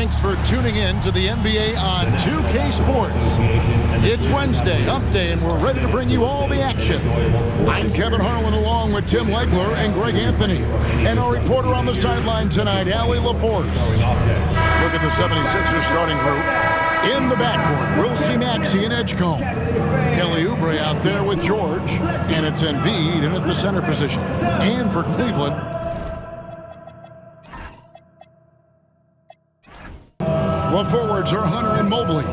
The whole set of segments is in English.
Thanks for tuning in to the NBA on 2K Sports. It's Wednesday, Hump Day, and we're ready to bring you all the action. I'm Kevin Harlan along with Tim Legler and Greg Anthony. And our reporter on the sideline tonight, Allie LaForce. Look at the 76ers starting group. In the backcourt, we'll see Maxey and Edgecombe. Kelly Oubre out there with George. And it's Embiid in at the center position. And for Cleveland, well, forwards are Hunter and Mobley.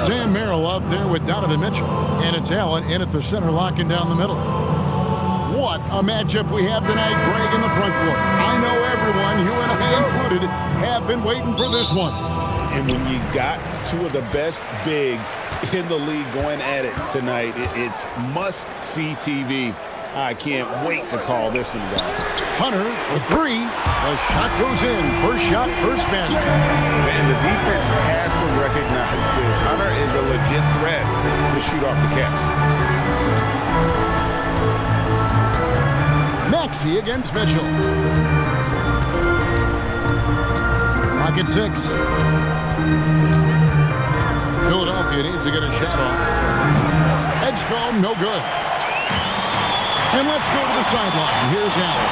Sam Merrill out there with Donovan Mitchell. And it's Allen in at the center, locking down the middle. What a matchup we have tonight, Greg, in the front court. I know everyone, you and I included, have been waiting for this one. And when you got two of the best bigs in the league going at it tonight, it's must-see TV. I can't wait to call this one, guys. Hunter for three. The shot goes in. First shot, first basket. And the defense has to recognize this. Hunter is a legit threat to shoot off the catch. Maxey against Mitchell. Rocket 6. Philadelphia needs to get a shot off. Edgecombe, no good. And let's go to the sideline. Here's Allen.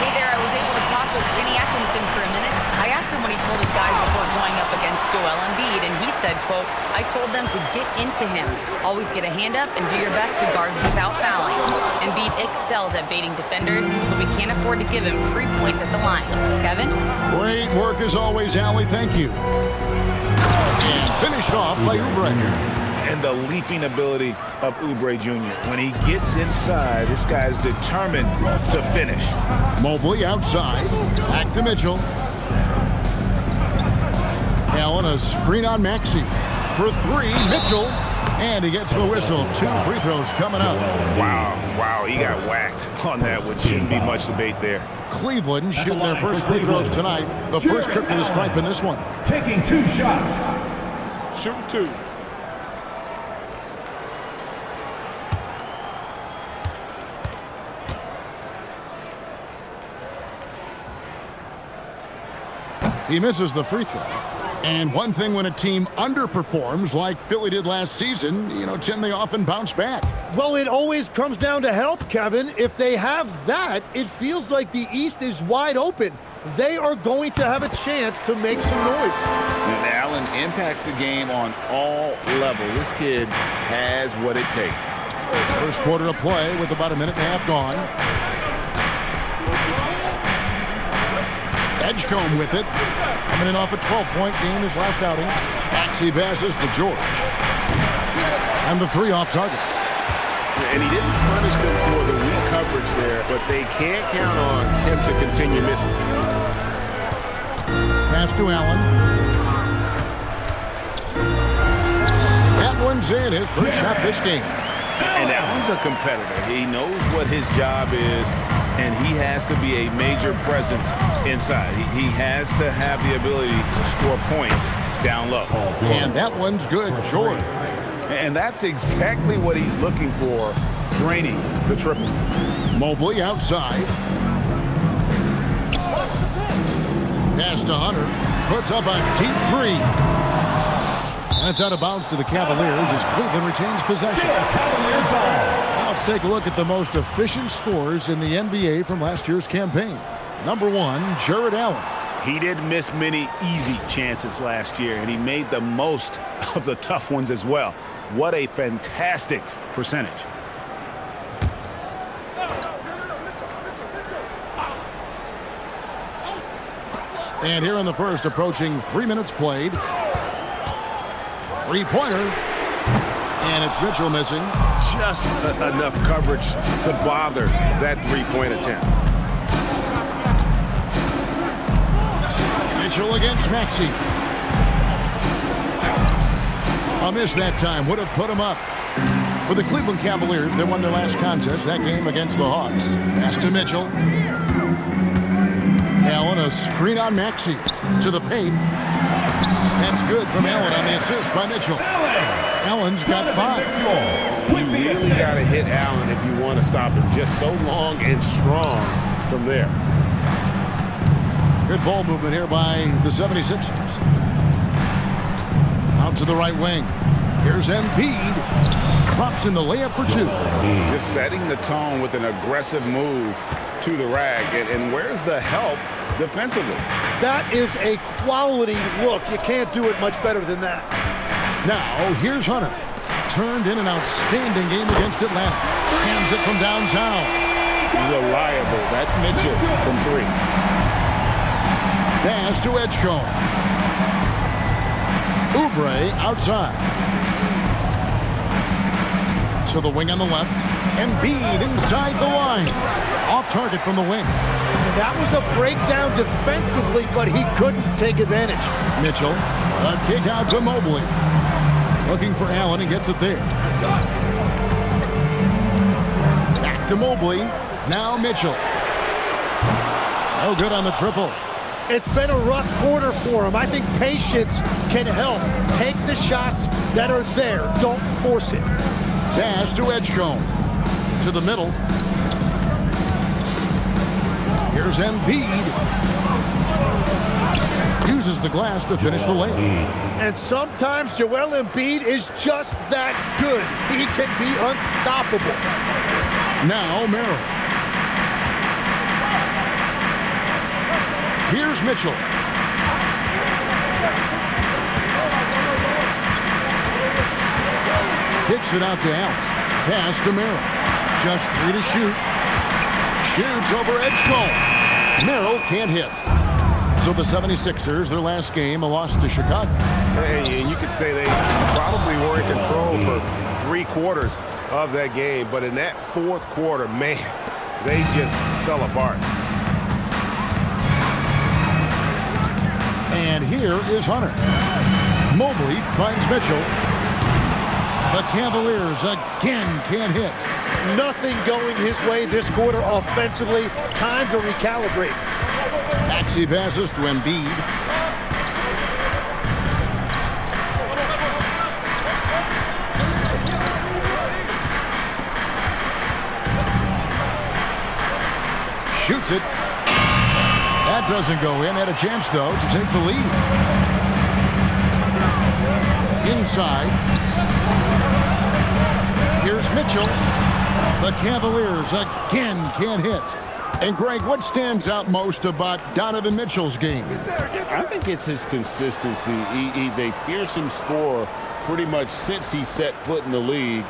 Hey there, I was able to talk with Kenny Atkinson for a minute. I asked him when he told his guys before going up against Joel Embiid, and he said, quote, I told them to get into him. Always get a hand up and do your best to guard without fouling. Embiid excels at baiting defenders, but we can't afford to give him free points at the line. Kevin? Great work as always, Allie. Thank you. And finished off by Oubre. And the leaping ability of Oubre Jr. When he gets inside, this guy's determined to finish. Mobley outside. Back to Mitchell. Allen, a screen on Maxey. For three, Mitchell. And he gets the whistle. 2 free throws coming up. Wow, he got whacked on that, which shouldn't be much debate there. Cleveland shooting their first free throws tonight. The first trip to the stripe in this one. Taking 2 shots. Shooting 2. He misses the free throw. And one thing when a team underperforms like Philly did last season, Tim, they often bounce back. Well, it always comes down to health, Kevin. If they have that, it feels like the East is wide open. They are going to have a chance to make some noise. And Allen impacts the game on all levels. This kid has what it takes. First quarter of play with about a minute and a half gone. Edgecombe with it. Coming in off a 12-point game his last outing. Maxey passes to George. And the 3 off target. And he didn't punish them for the weak coverage there, but they can't count on him to continue missing. Pass to Allen. That one's in. His first shot this game. And Allen's a competitor. He knows what his job is, and he has to be a major presence inside. He has to have the ability to score points down low. And that one's good, George. And that's exactly what he's looking for, draining the triple. Mobley outside. Pass to Hunter. Puts up a deep 3. That's out of bounds to the Cavaliers as Cleveland retains possession. Now let's take a look at the most efficient scorers in the NBA from last year's campaign. Number 1, Jared Allen. He didn't miss many easy chances last year, and he made the most of the tough ones as well. What a fantastic percentage. And here in the first, approaching 3 minutes played. Three-pointer. And it's Mitchell missing. Just enough coverage to bother that three-point attempt. Mitchell against Maxey. A miss that time. Would have put him up. For the Cleveland Cavaliers, they won their last contest, that game against the Hawks. Pass to Mitchell. Allen, a screen on Maxey. To the paint. That's good from Allen on the assist by Mitchell. Allen's got 5. You really got to hit Allen if you want to stop him. Just so long and strong from there. Good ball movement here by the 76ers. Out to the right wing. Here's Embiid. Drops in the layup for two. Just setting the tone with an aggressive move to the rack. And where's the help defensively? That is a quality look. You can't do it much better than that. Now, here's Hunter. Turned in an outstanding game against Atlanta. Hands it from downtown. Reliable. That's Mitchell from three. Pass to Edgecombe. Oubre outside. To the wing on the left. Embiid inside the line. Off target from the wing. That was a breakdown defensively, but he couldn't take advantage. Mitchell. A kick out to Mobley. Looking for Allen and gets it there. Back to Mobley. Now Mitchell. No good on the triple. It's been a rough quarter for him. I think patience can help. Take the shots that are there. Don't force it. Pass to Edgecombe. To the middle. Here's Embiid. Uses the glass to finish the layup. And sometimes Joel Embiid is just that good. He can be unstoppable. Now Merrill. Here's Mitchell. Kicks it out to Allen. Pass to Merrill. Just 3 to shoot. Shoots over Edgecombe. Merrill can't hit. So the 76ers, their last game, a loss to Chicago. Hey, and you could say they probably were in control for 3 quarters of that game, but in that 4th quarter, man, they just fell apart. And here is Hunter. Mobley finds Mitchell. The Cavaliers again can't hit. Nothing going his way this quarter offensively. Time to recalibrate. Maxey passes to Embiid. Shoots it. That doesn't go in. Had a chance, though, to take the lead. Inside. Here's Mitchell. The Cavaliers again can't hit. And, Greg, what stands out most about Donovan Mitchell's game? I think it's his consistency. He's a fearsome scorer pretty much since he set foot in the league.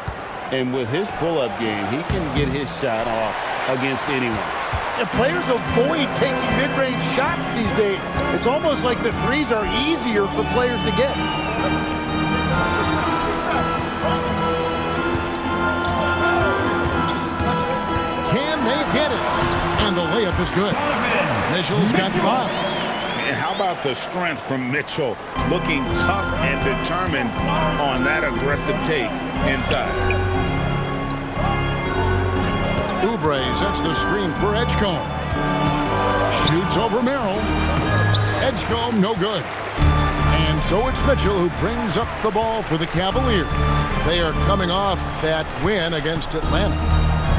And with his pull-up game, he can get his shot off against anyone. And players avoid taking mid-range shots these days. It's almost like the threes are easier for players to get. Can they get it? And the layup is good. Mitchell's got 5. And how about the strength from Mitchell, looking tough and determined on that aggressive take inside. Oubre sets the screen for Edgecombe. Shoots over Merrill. Edgecombe, no good. And so it's Mitchell who brings up the ball for the Cavaliers. They are coming off that win against Atlanta.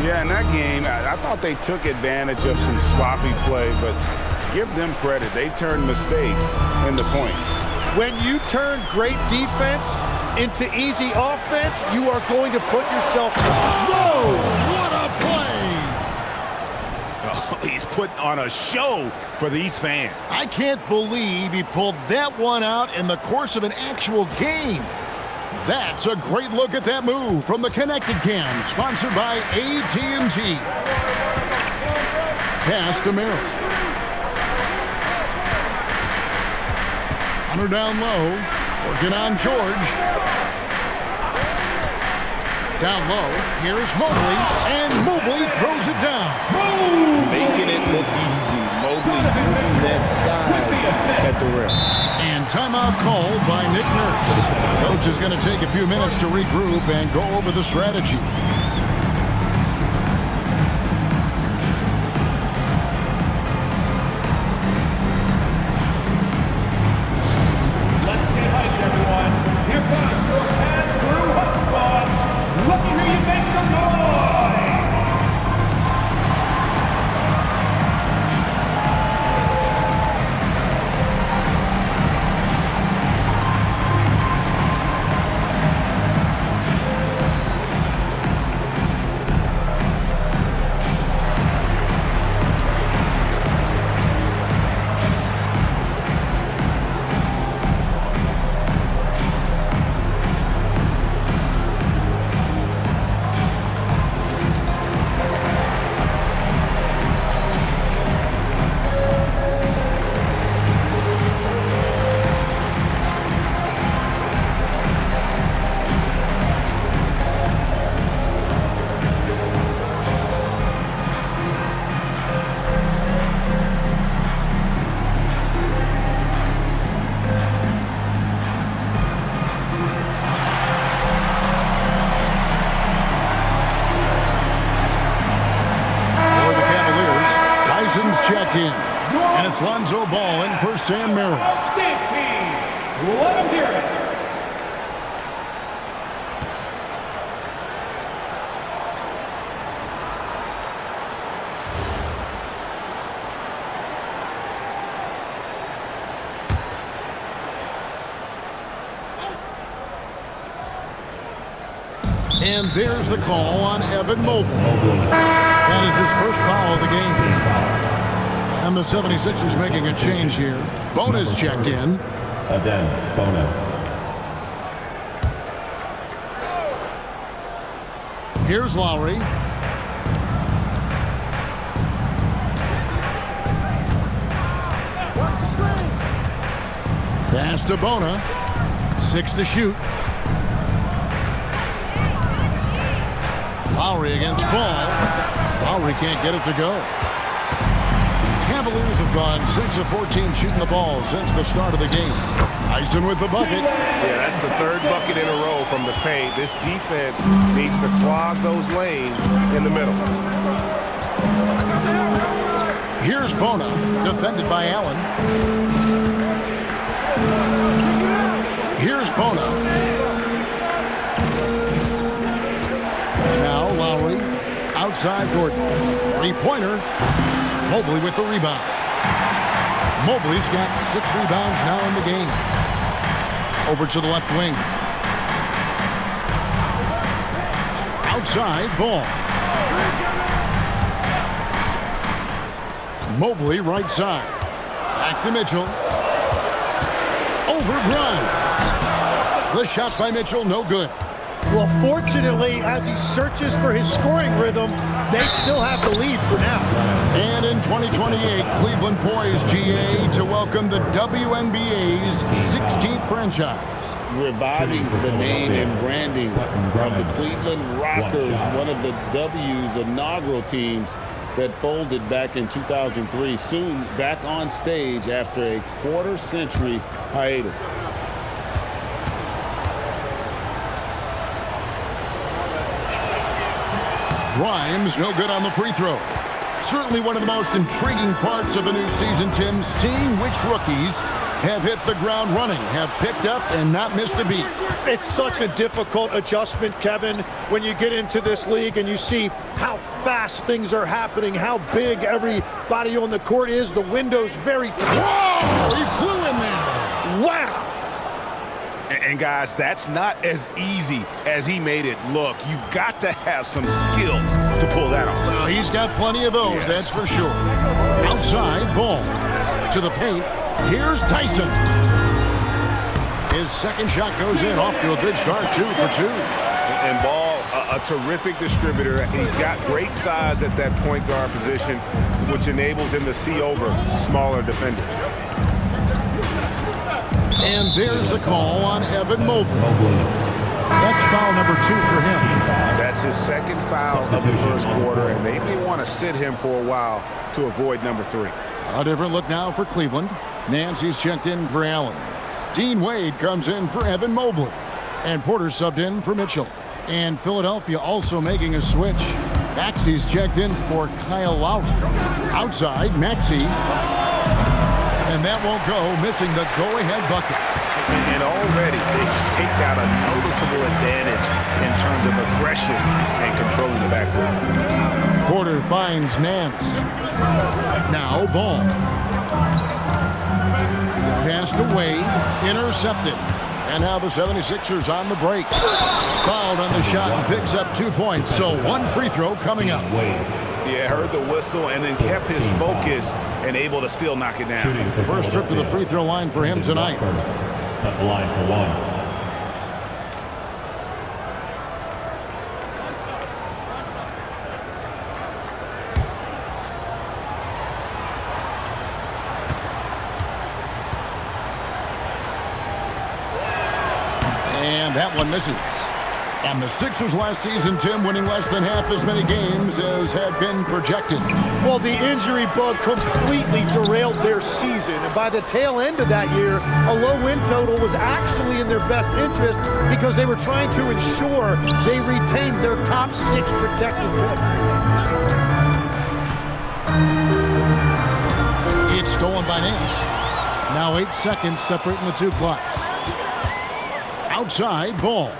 Yeah, in that game, I thought they took advantage of some sloppy play, but give them credit. They turned mistakes into points. When you turn great defense into easy offense, you are going to put yourself... Whoa! What a play! Oh, he's putting on a show for these fans. I can't believe he pulled that one out in the course of an actual game. That's a great look at that move from the Connected Cam, sponsored by AT&T. Pass to Merrill. Hunter down low, working on George. Down low, here's Mobley, and Mobley throws it down. Making it look easy. Mobley using that size at the rim. And timeout called by Nick Nurse. Coach is going to take a few minutes to regroup and go over the strategy. Let's get hyped, everyone. Here comes your pass-through hot squad. Let me hear you make some noise. It's Lonzo Ball in for Sam Merrill. 16. Let him hear it. And there's the call on Evan Mobley. That is his first foul of the game. And the 76ers making a change here. Bona's checked in. Bona. Here's Lowry. Watch the screen. Pass to Bona. 6 to shoot. Lowry against Ball. Lowry can't get it to go. Cavaliers have gone 6 of 14 shooting the ball since the start of the game. Tyson with the bucket. Yeah, that's the third bucket in a row from the paint. This defense needs to clog those lanes in the middle. Here's Bona, defended by Allen. Here's Bona. Now Lowry, outside Gordon. Three-pointer. Mobley with the rebound. Mobley's got 6 rebounds now in the game. Over to the left wing. Outside, Ball. Mobley right side. Back to Mitchell. Over Grimes. The shot by Mitchell, no good. Well, fortunately, as he searches for his scoring rhythm, they still have the lead for now. And in 2028, Cleveland poised, GA, to welcome the WNBA's 16th franchise. Reviving the name and branding of the Cleveland Rockers, one of the W's inaugural teams that folded back in 2003, soon back on stage after a quarter-century hiatus. Grimes, no good on the free throw. Certainly one of the most intriguing parts of a new season, Tim, seeing which rookies have hit the ground running, have picked up and not missed a beat. It's such a difficult adjustment, Kevin, when you get into this league and you see how fast things are happening, how big everybody on the court is. The window's very tight. Whoa! He flew in there. Wow! And guys, that's not as easy as he made it look. You've got to have some skills to pull that off. Well, he's got plenty of those, that's for sure. Outside, Ball. To the paint. Here's Tyson. His second shot goes in, off to a good start, 2 for 2. And Ball, a terrific distributor. He's got great size at that point guard position, which enables him to see over smaller defenders. And there's the call on Evan Mobley. That's foul number 2 for him. That's his second foul of the first quarter, and they may want to sit him for a while to avoid number 3. A different look now for Cleveland. Nancy's checked in for Allen. Dean Wade comes in for Evan Mobley. And Porter subbed in for Mitchell. And Philadelphia also making a switch. Maxey's checked in for Kyle Lowry. Outside, Maxey. And that won't go, missing the go-ahead bucket. And already they've staked out a noticeable advantage in terms of aggression and controlling the backcourt. Porter finds Nance. Now Ball. Passed away, intercepted. And now the 76ers on the break. Fouled on the shot and picks up 2 points. So 1 free throw coming up. Yeah, heard the whistle and then kept his focus and able to still knock it down. First trip to the free throw line for him tonight. At the line for 1. And that one misses. And the Sixers last season, Tim, winning less than half as many games as had been projected. Well, the injury bug completely derailed their season. And by the tail end of that year, a low win total was actually in their best interest because they were trying to ensure they retained their top 6 protected players. It's stolen by Nance. Now 8 seconds separating the two clocks. Outside ball.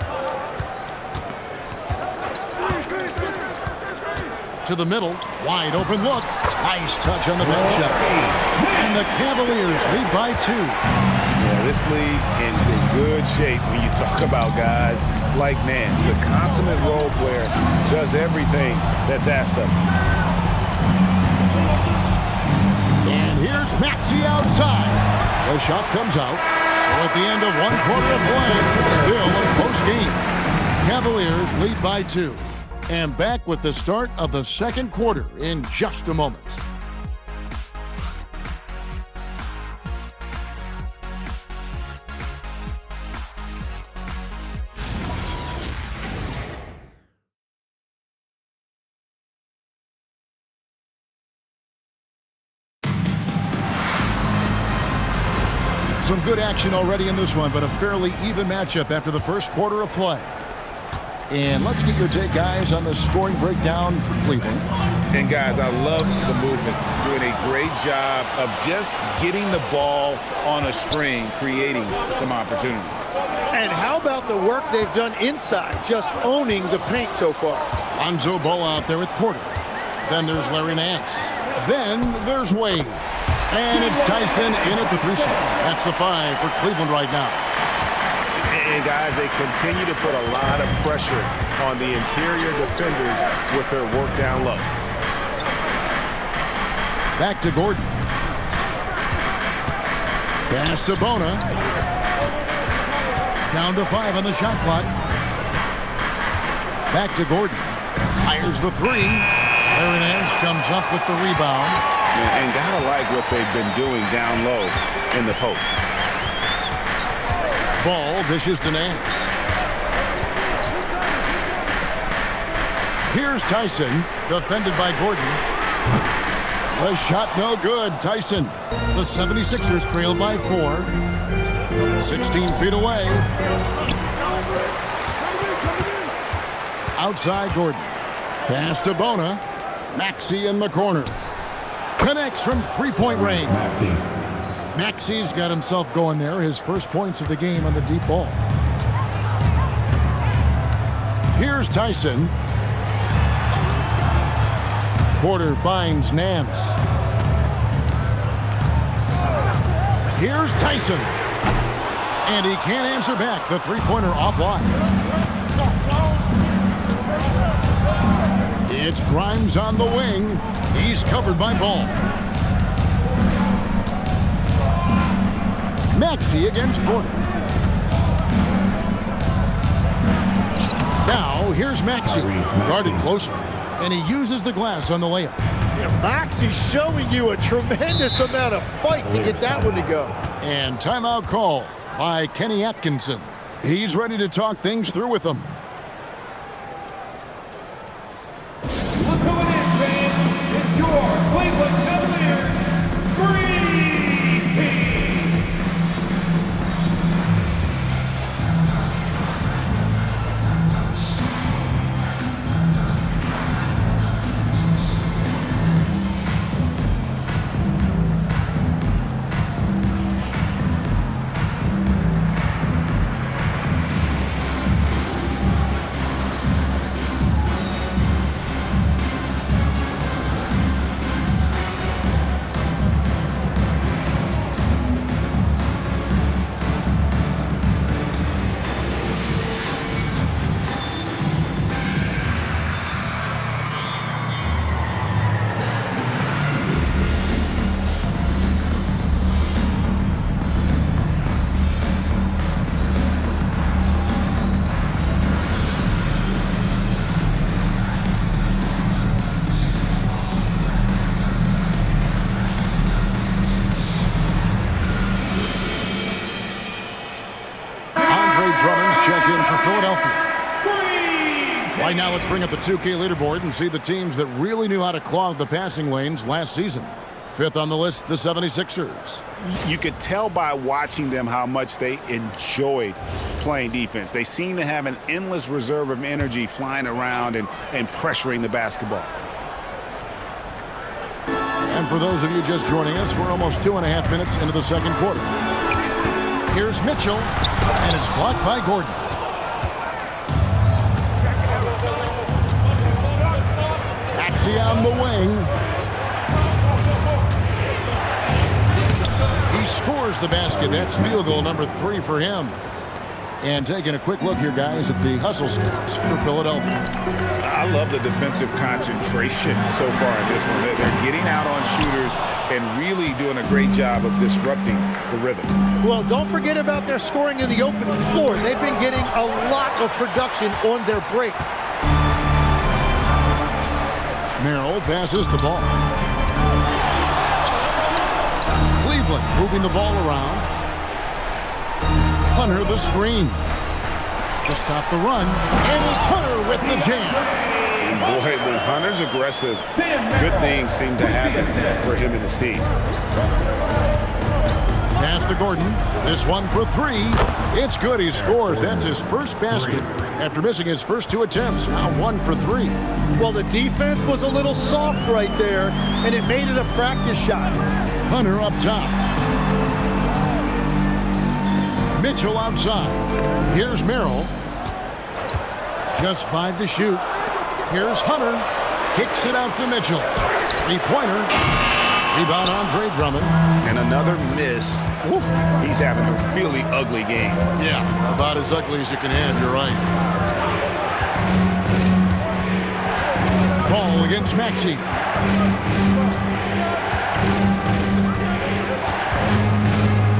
To the middle. Wide open look. Nice touch on the back shot. And the Cavaliers lead by 2. Yeah, this league is in good shape when you talk about guys like Nance. The consummate role player does everything that's asked of him. And here's Maxey outside. The shot comes out. So at the end of 1 quarter of play, still a close game. Cavaliers lead by 2. And back with the start of the second quarter in just a moment. Some good action already in this one, but a fairly even matchup after the first quarter of play. And let's get your take, guys, on the scoring breakdown for Cleveland. And, guys, I love the movement. Doing a great job of just getting the ball on a string, creating some opportunities. And how about the work they've done inside, just owning the paint so far? Lonzo Ball out there with Porter. Then there's Larry Nance. Then there's Wade. And it's Tyson in at the 3 shot. That's the 5 for Cleveland right now. And, guys, they continue to put a lot of pressure on the interior defenders with their work down low. Back to Gordon. Pass to Bona. Down to 5 on the shot clock. Back to Gordon. Fires the 3. Larry Nance comes up with the rebound. And gotta like what they've been doing down low in the post. Ball dishes to Nance. Here's Tyson, defended by Gordon. The shot no good. Tyson. The 76ers trail by 4. 16 feet away. Outside Gordon. Pass to Bona. Maxey in the corner. Connects from 3-point range. Maxey's got himself going there. His first points of the game on the deep ball. Here's Tyson. Porter finds Nance. Here's Tyson. And he can't answer back. The 3-pointer offline. It's Grimes on the wing. He's covered by Ball. Maxey against Porter. Now, here's Maxey. Guarded closer. And he uses the glass on the layup. Yeah, Maxey's showing you a tremendous amount of fight to get that one to go. And timeout call by Kenny Atkinson. He's ready to talk things through with them. Look who it is, fans. It's your Cleveland Cavaliers Scream Team. Right now, let's bring up the 2K leaderboard and see the teams that really knew how to clog the passing lanes last season. 5th on the list, the 76ers. You could tell by watching them how much they enjoyed playing defense. They seem to have an endless reserve of energy flying around and pressuring the basketball. And for those of you just joining us, we're almost 2.5 minutes into the second quarter. Here's Mitchell, and it's blocked by Gordon. Maxey on the wing. He scores the basket. That's field goal number 3 for him. And taking a quick look here, guys, at the hustle stats for Philadelphia. I love the defensive concentration so far in this one. They're getting out on shooters and really doing a great job of disrupting the rhythm. Well, don't forget about their scoring in the open floor. They've been getting a lot of production on their break. Merrill passes the ball. Cleveland moving the ball around. Hunter the screen to stop the run, and it's Hunter with the jam. And boy, when Hunter's aggressive, good things seem to happen for him and his team. Pass to Gordon. This one for 3. It's good. He scores. That's his first basket after missing his first 2 attempts. Now 1 for 3. Well, the defense was a little soft right there, and it made it a practice shot. Hunter up top. Mitchell outside. Here's Merrill. Just 5 to shoot. Here's Hunter. Kicks it out to Mitchell. 3-pointer. Rebound Andre Drummond. And another miss. Oof. He's having a really ugly game. Yeah, about as ugly as you can have. You're right. Ball against Maxey.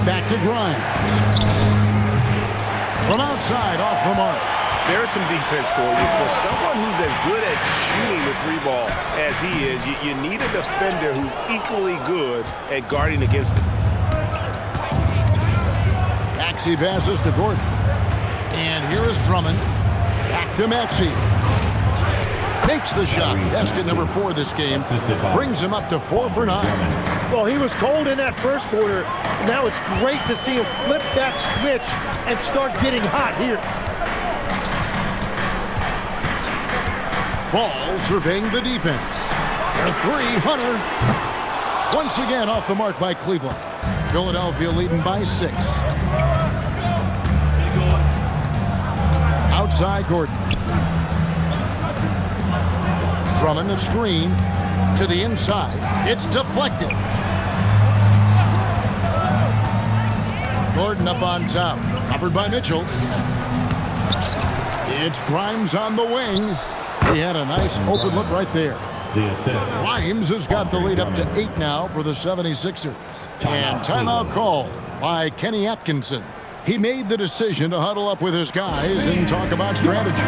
Back to Grimes. From outside, off the mark. There's some defense for you. For someone who's as good at shooting the 3-ball as he is, you need a defender who's equally good at guarding against it. Maxey passes to Gordon. And here is Drummond. Back to Maxey. Takes the shot. Basket number 4 this game. Brings him up to 4 for 9. Well, he was cold in that first quarter. Now it's great to see him flip that switch and start getting hot here. Ball surveying the defense. For 3, Hunter. Once again off the mark by Cleveland. Philadelphia leading by 6. Outside Gordon. Drummond the screen to the inside. It's deflected. Gordon up on top. Covered by Mitchell. It's Grimes on the wing. He had a nice open look right there. The assist. Grimes has got the lead up to 8 now for the 76ers. And timeout call by Kenny Atkinson. He made the decision to huddle up with his guys and talk about strategy.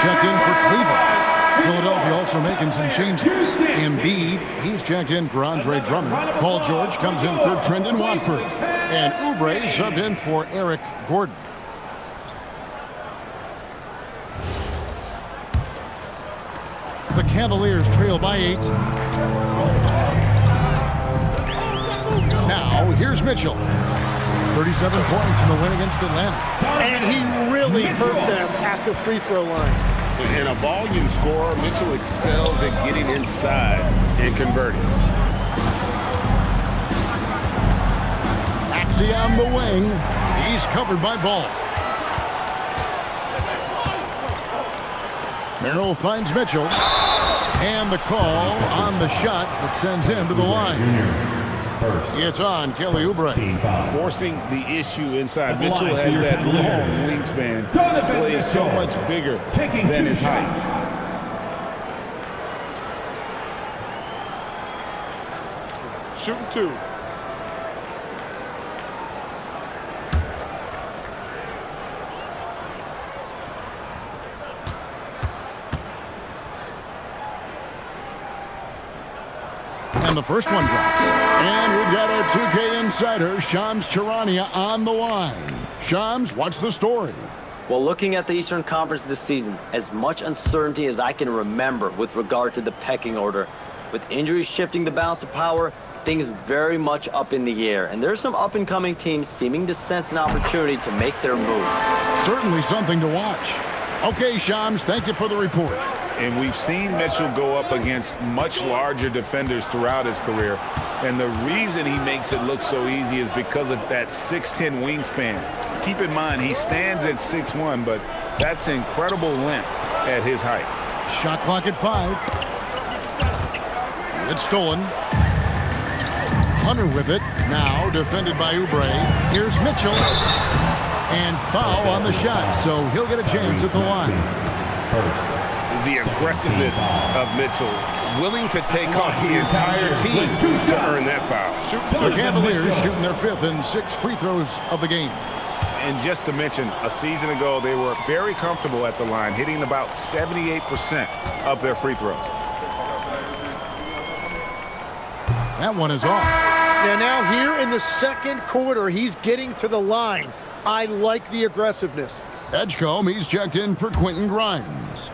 Checked in for Cleveland. Philadelphia also making some changes. Embiid, he's checked in for Andre Drummond. Paul George comes in for Trendon Watford. And Oubre subbed in for Eric Gordon. The Cavaliers trail by 8. Now, here's Mitchell. 37 points in the win against Atlanta. And he really hurt them at the free throw line. And a volume scorer, Mitchell excels at getting inside and converting. Maxey on the wing. He's covered by Ball. Merrill finds Mitchell. And the call on the shot that sends him to the line. It's on Kelly Oubre. Forcing the issue inside. Mitchell has that long wingspan. Plays so much bigger than his height. Shooting 2. And the first one drops. And we've got our 2K insider, Shams Charania, on the line. Shams, what's the story? Well, looking at the Eastern Conference this season, as much uncertainty as I can remember with regard to the pecking order. With injuries shifting the balance of power, things very much up in the air. And there's some up-and-coming teams seeming to sense an opportunity to make their move. Certainly something to watch. Okay, Shams, thank you for the report. And we've seen Mitchell go up against much larger defenders throughout his career. And the reason he makes it look so easy is because of that 6'10" wingspan. Keep in mind, he stands at 6'1", but that's incredible length at his height. Shot clock at 5. It's stolen. Hunter with it. Now defended by Oubre. Here's Mitchell. And foul on the shot, so he'll get a chance at the line. The aggressiveness of Mitchell, willing to take off the entire team to earn that foul. The Cavaliers shooting their 5th and 6th free throws of the game. And just to mention, a season ago, they were very comfortable at the line, hitting about 78% of their free throws. That one is off. And now here in the second quarter, he's getting to the line. I like the aggressiveness. Edgecombe, he's checked in for Quentin Grimes.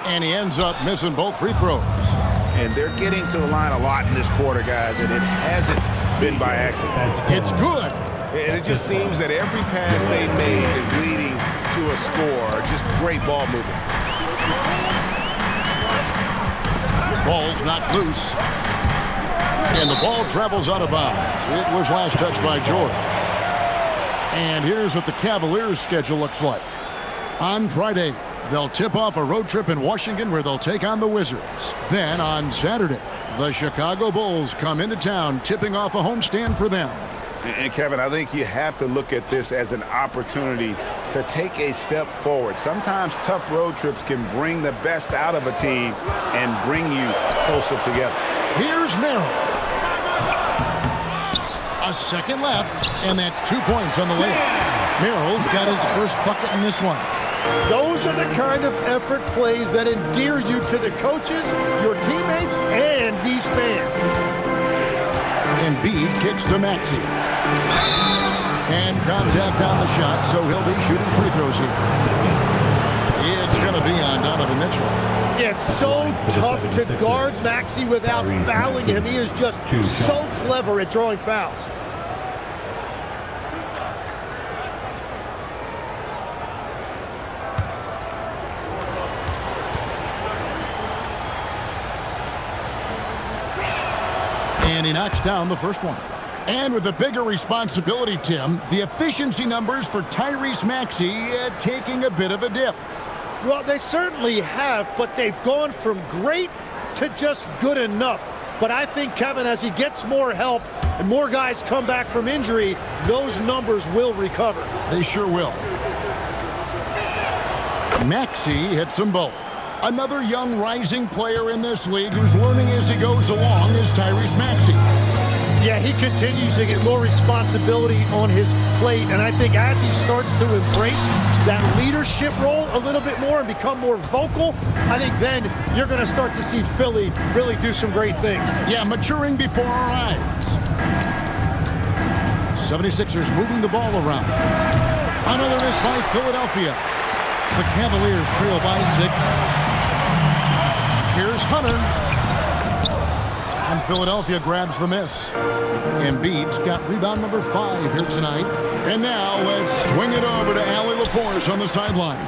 And he ends up missing both free throws. And they're getting to the line a lot in this quarter, guys, and it hasn't been by accident. It's good. And it just seems that every pass they made is leading to a score. Just great ball movement. Ball's not loose. And the ball travels out of bounds. It was last touched by Jordan. And here's what the Cavaliers' schedule looks like. On Friday, they'll tip off a road trip in Washington where they'll take on the Wizards. Then on Saturday, the Chicago Bulls come into town, tipping off a homestand for them. And Kevin, I think you have to look at this as an opportunity to take a step forward. Sometimes tough road trips can bring the best out of a team and bring you closer together. Here's Merrill. A second left, and that's 2 points on the layup. Merrill's got his first bucket in this one. Those are the kind of effort plays that endear you to the coaches, your teammates, and these fans. Embiid kicks to Maxey. And contact on the shot, so he'll be shooting free throws here. It's going to be on Donovan Mitchell. It's so tough to guard Maxey without fouling him. He is just so clever at drawing fouls. And he knocks down the first one. And with a bigger responsibility, Tim, the efficiency numbers for Tyrese Maxey taking a bit of a dip. Well, they certainly have, but they've gone from great to just good enough. But I think, Kevin, as he gets more help and more guys come back from injury, those numbers will recover. They sure will. Maxey hits them both. Another young rising player in this league who's learning as he goes along is Tyrese Maxey. Yeah, he continues to get more responsibility on his plate, and I think as he starts to embrace that leadership role a little bit more and become more vocal, I think then you're going to start to see Philly really do some great things. Yeah, maturing before our eyes. 76ers moving the ball around. Another miss by Philadelphia. The Cavaliers trail by 6. Here's Hunter. And Philadelphia grabs the miss. Embiid's got rebound number 5 here tonight. And now let's swing it over to Allie LaForce on the sideline.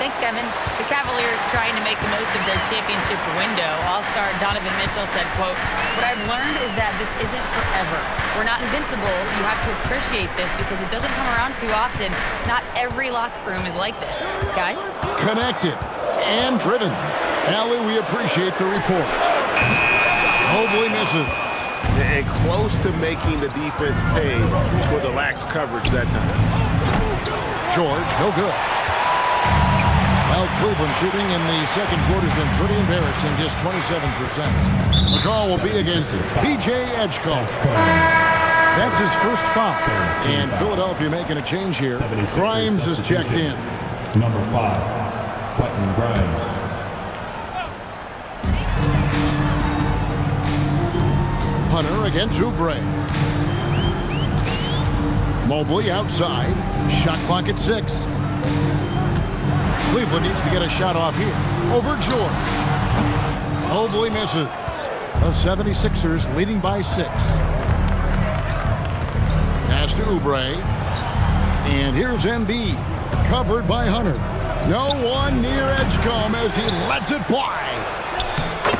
Thanks, Kevin. The Cavaliers trying to make the most of their championship window. All-star Donovan Mitchell said, quote, "What I've learned is that this isn't forever. We're not invincible. You have to appreciate this because it doesn't come around too often. Not every locker room is like this." Guys? Connected and driven. Allie, we appreciate the report. Mobley misses. And close to making the defense pay for the lax coverage that time. George, no good. Now Cleveland shooting in the second quarter has been pretty embarrassing, just 27%. The call will be against PJ Edgecombe. That's his first foul. And Philadelphia making a change here. Grimes is checked in. Number 5, Quentin Grimes. Hunter against Oubre. Mobley outside. Shot clock at 6. Cleveland needs to get a shot off here. Over George. Mobley misses. The 76ers leading by 6. Pass to Oubre. And here's Embiid. Covered by Hunter. No one near Edgecombe as he lets it fly.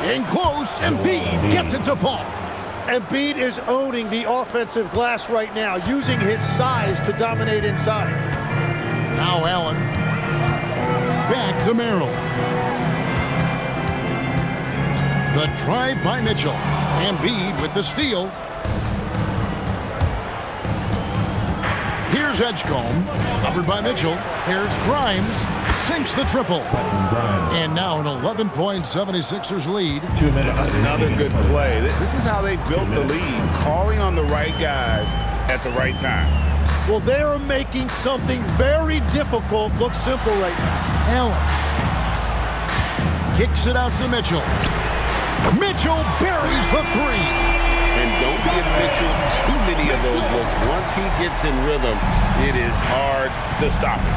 In close, Embiid gets it to fall. Embiid is owning the offensive glass right now, using his size to dominate inside. Now Allen. Back to Merrill. The drive by Mitchell. Embiid with the steal. Here's Edgecombe. Covered by Mitchell. Here's Grimes. Sinks the triple. And now an 11-point 76ers lead. 2 minutes. Another good play. This is how they built the lead, calling on the right guys at the right time. Well, they are making something very difficult look simple right now. Allen. Kicks it out to Mitchell. Mitchell buries the 3. And don't give Mitchell too many of those looks. Once he gets in rhythm, it is hard to stop him.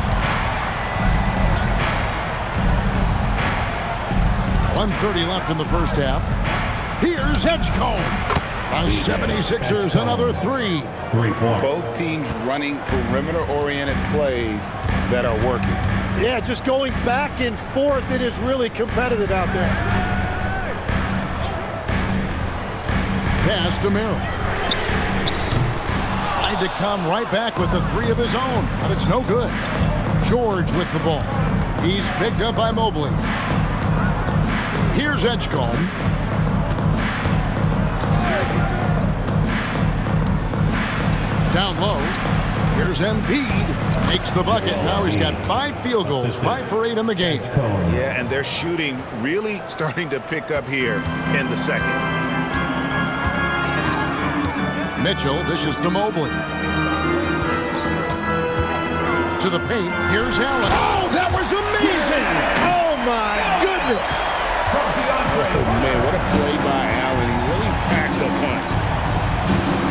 1:30 left in the first half. Here's Edgecombe. The 76ers another 3. 3 points. Both teams running perimeter-oriented plays that are working. Yeah, just going back and forth. It is really competitive out there. Pass to Merrill. Tried to come right back with the 3 of his own, but it's no good. George with the ball. He's picked up by Mobley. Here's Edgecombe. Down low. Here's Embiid. Makes the bucket. Now he's got 5 field goals, 5 for 8 in the game. Yeah, and their shooting really starting to pick up here in the second. Mitchell dishes to Mobley. To the paint. Here's Allen. Oh, that was amazing! Oh, my goodness! Oh, man, what a play by Allen. He really packs a punch.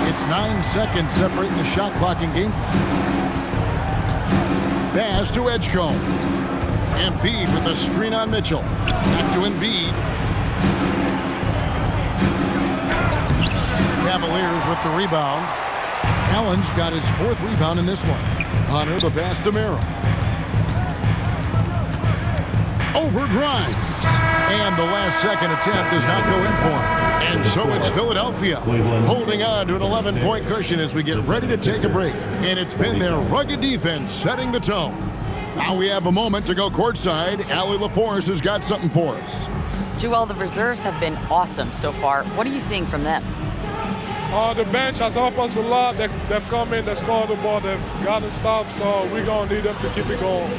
It's 9 seconds separating the shot clock and game. Pass to Edgecombe. Embiid with a screen on Mitchell. Back to Embiid. Cavaliers with the rebound. Allen's got his 4th rebound in this one. Hunter the pass to Merrill. Over Grimes. And the last second attempt does not go in for him. And so it's Philadelphia holding on to an 11-point cushion as we get ready to take a break. And it's been their rugged defense setting the tone. Now we have a moment to go courtside. Allie LaForce has got something for us. Joel, the reserves have been awesome so far. What are you seeing from them? The bench has helped us a lot. They've come in, they scored the ball, they've got to stop, so we're going to need them to keep it going.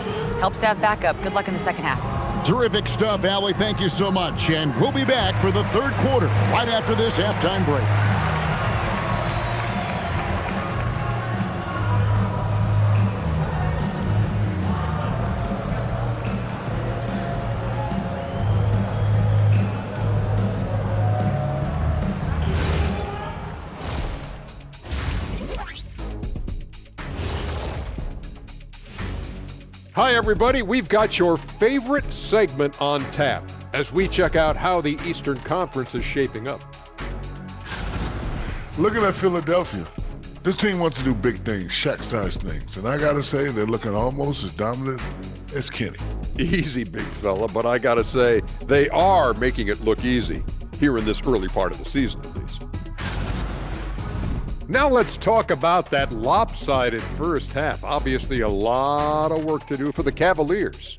Helps to have backup. Good luck in the second half. Terrific stuff, Allie. Thank you so much. And we'll be back for the third quarter right after this halftime break. Hi, everybody. We've got your favorite segment on tap as we check out how the Eastern Conference is shaping up. Looking at Philadelphia, this team wants to do big things, Shaq-sized things. And I got to say, they're looking almost as dominant It's Kenny. Easy, big fella, but I gotta say, they are making it look easy here in this early part of the season, at least. Now let's talk about that lopsided first half. Obviously, a lot of work to do for the Cavaliers.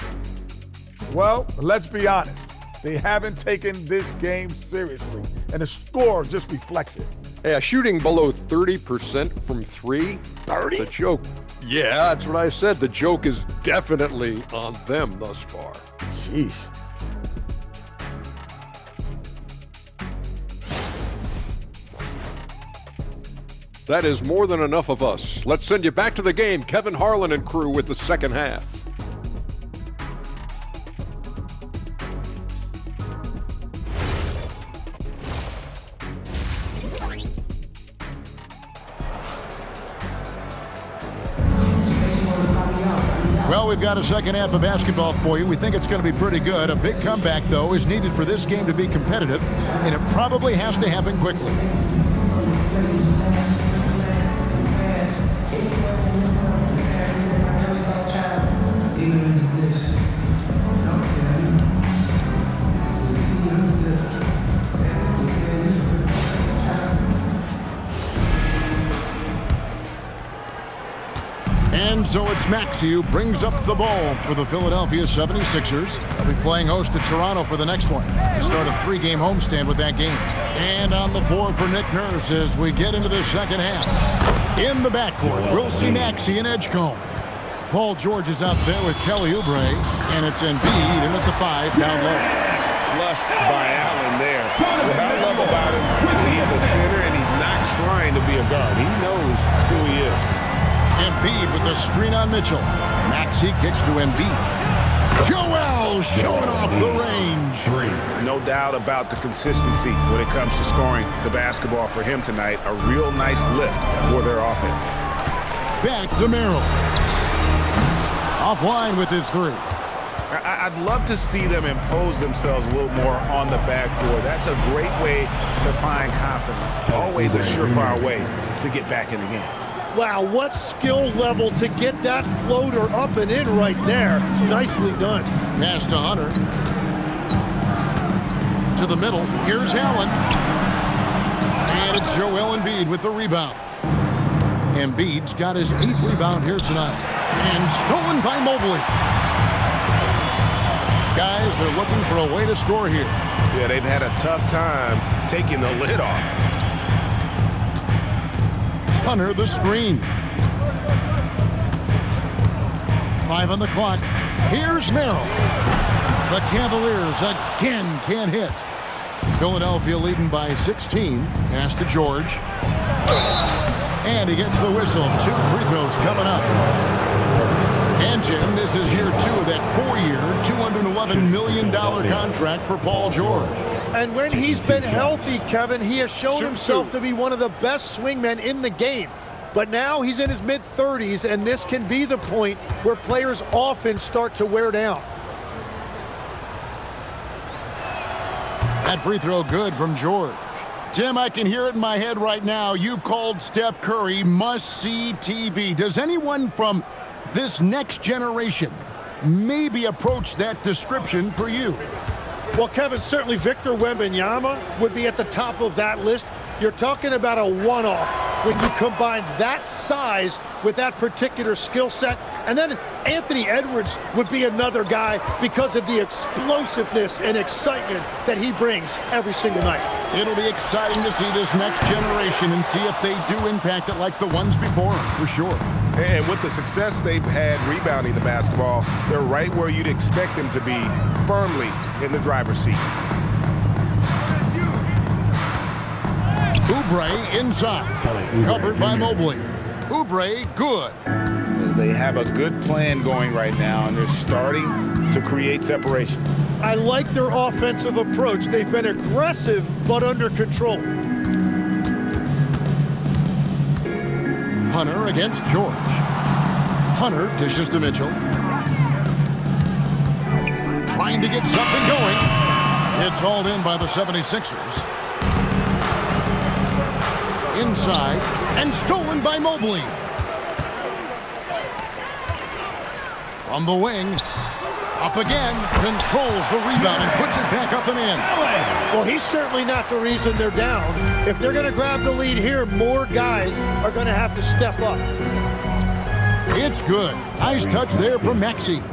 Well, let's be honest. They haven't taken this game seriously, and the score just reflects it. Yeah, shooting below 30% from three. 30? The joke. Yeah, that's what I said. The joke is definitely on them thus far. Jeez. That is more than enough of us. Let's send you back to the game. Kevin Harlan and crew with the second half. Well, we've got a second half of basketball for you. We think it's going to be pretty good. A big comeback, though, is needed for this game to be competitive, and it probably has to happen quickly. And so it's Maxey who brings up the ball for the Philadelphia 76ers. They'll be playing host to Toronto for the next one to start a 3-game homestand with that game. And on the floor for Nick Nurse as we get into the second half. In the backcourt, we'll see Maxey and Edgecombe. Paul George is out there with Kelly Oubre, and it's Embiid in at the 5 down low. Flushed by Allen there. What I love about him is he's a center and he's not trying to be a guard. He knows who he is. Embiid with the screen on Mitchell. Maxey kicks to Embiid. Joel showing off the range. No doubt about the consistency when it comes to scoring the basketball for him tonight. A real nice lift for their offense. Back to Merrill. Offline with his 3. I'd love to see them impose themselves a little more on the backboard. That's a great way to find confidence. Always a surefire way to get back in the game. Wow, what skill level to get that floater up and in right there. Nicely done. Pass to Hunter. To the middle. Here's Allen. And it's Joel Embiid with the rebound. Embiid's got his 8th rebound here tonight. And stolen by Mobley. Guys, they're looking for a way to score here. Yeah, they've had a tough time taking the lid off. Hunter the screen. 5 on the clock. Here's Merrill. The Cavaliers again can't hit. Philadelphia leading by 16. Pass to George. And he gets the whistle. 2 free throws coming up. And Jim, this is year 2 of that 4-year, $211 million contract for Paul George. And when he's been healthy, Kevin, he has shown himself to be one of the best swingmen in the game. But now he's in his mid-30s, and this can be the point where players often start to wear down. That free throw good from George. Tim, I can hear it in my head right now. You've called Steph Curry must-see TV. Does anyone from this next generation maybe approach that description for you? Well, Kevin, certainly Victor Wembanyama would be at the top of that list. You're talking about a one-off when you combine that size with that particular skill set. And then Anthony Edwards would be another guy because of the explosiveness and excitement that he brings every single night. It'll be exciting to see this next generation and see if they do impact it like the ones before them, for sure. And with the success they've had rebounding the basketball, they're right where you'd expect them to be, firmly in the driver's seat. Oubre inside, covered by Mobley. Oubre, good. They have a good plan going right now, and they're starting to create separation. I like their offensive approach. They've been aggressive, but under control. Hunter against George. Hunter dishes to Mitchell. Trying to get something going. It's hauled in by the 76ers. Inside, and stolen by Mobley. From the wing. Up again. Controls the rebound and puts it back up and in. Well, he's certainly not the reason they're down. If they're going to grab the lead here, more guys are going to have to step up. It's good. Nice touch there from Maxey.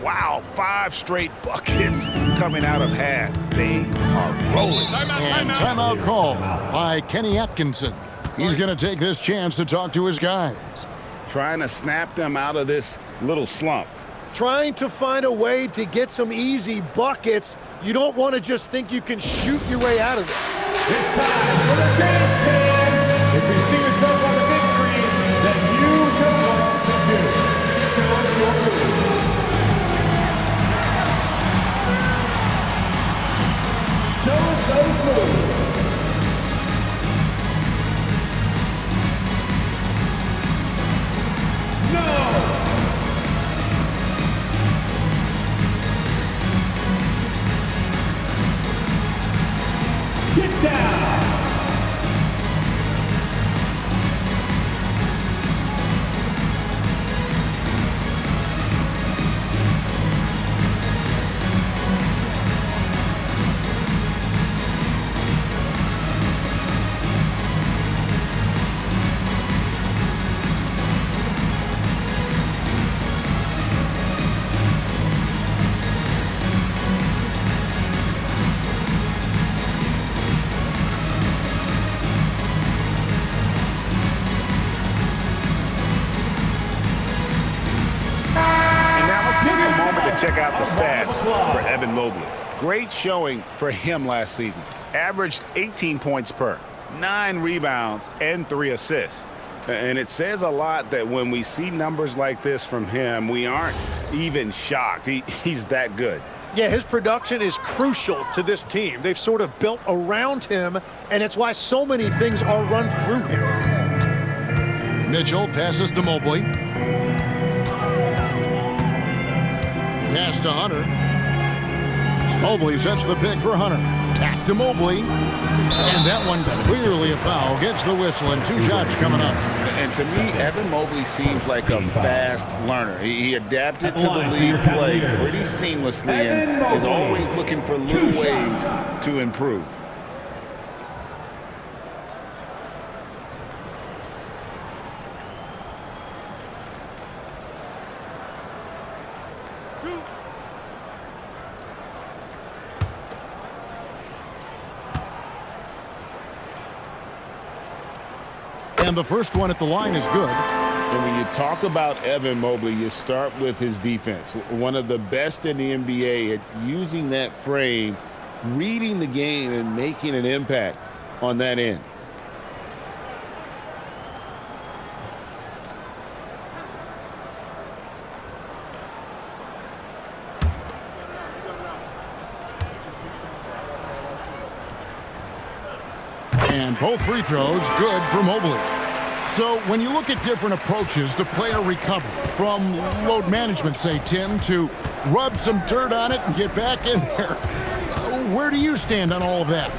Wow, 5 straight buckets coming out of half. They are rolling. And timeout call by Kenny Atkinson. He's going to take this chance to talk to his guys. Trying to snap them out of this little slump. Trying to find a way to get some easy buckets. You don't want to just think you can shoot your way out of it. It's time for the dance game. If you see yourself on the big screen, then you know what to do. Show us your move. Show us those moves. No! Get down! Check out the stats for Evan Mobley. Great showing for him last season. Averaged 18 points per, 9 rebounds, and 3 assists. And it says a lot that when we see numbers like this from him, we aren't even shocked. He's that good. Yeah, his production is crucial to this team. They've sort of built around him, and it's why so many things are run through him. Mitchell passes to Mobley. Pass to Hunter. Mobley sets the pick for Hunter. Back to Mobley. And that one clearly a foul. Gets the whistle and 2 shots coming up. And to me, Evan Mobley seems like a fast learner. He adapted to the league play pretty seamlessly and is always looking for little ways to improve. And the first one at the line is good. And when you talk about Evan Mobley, you start with his defense. One of the best in the NBA at using that frame, reading the game, and making an impact on that end. And both free throws good for Mobley. So when you look at different approaches to player recovery, from load management, say, Tim, to rub some dirt on it and get back in there, where do you stand on all of that?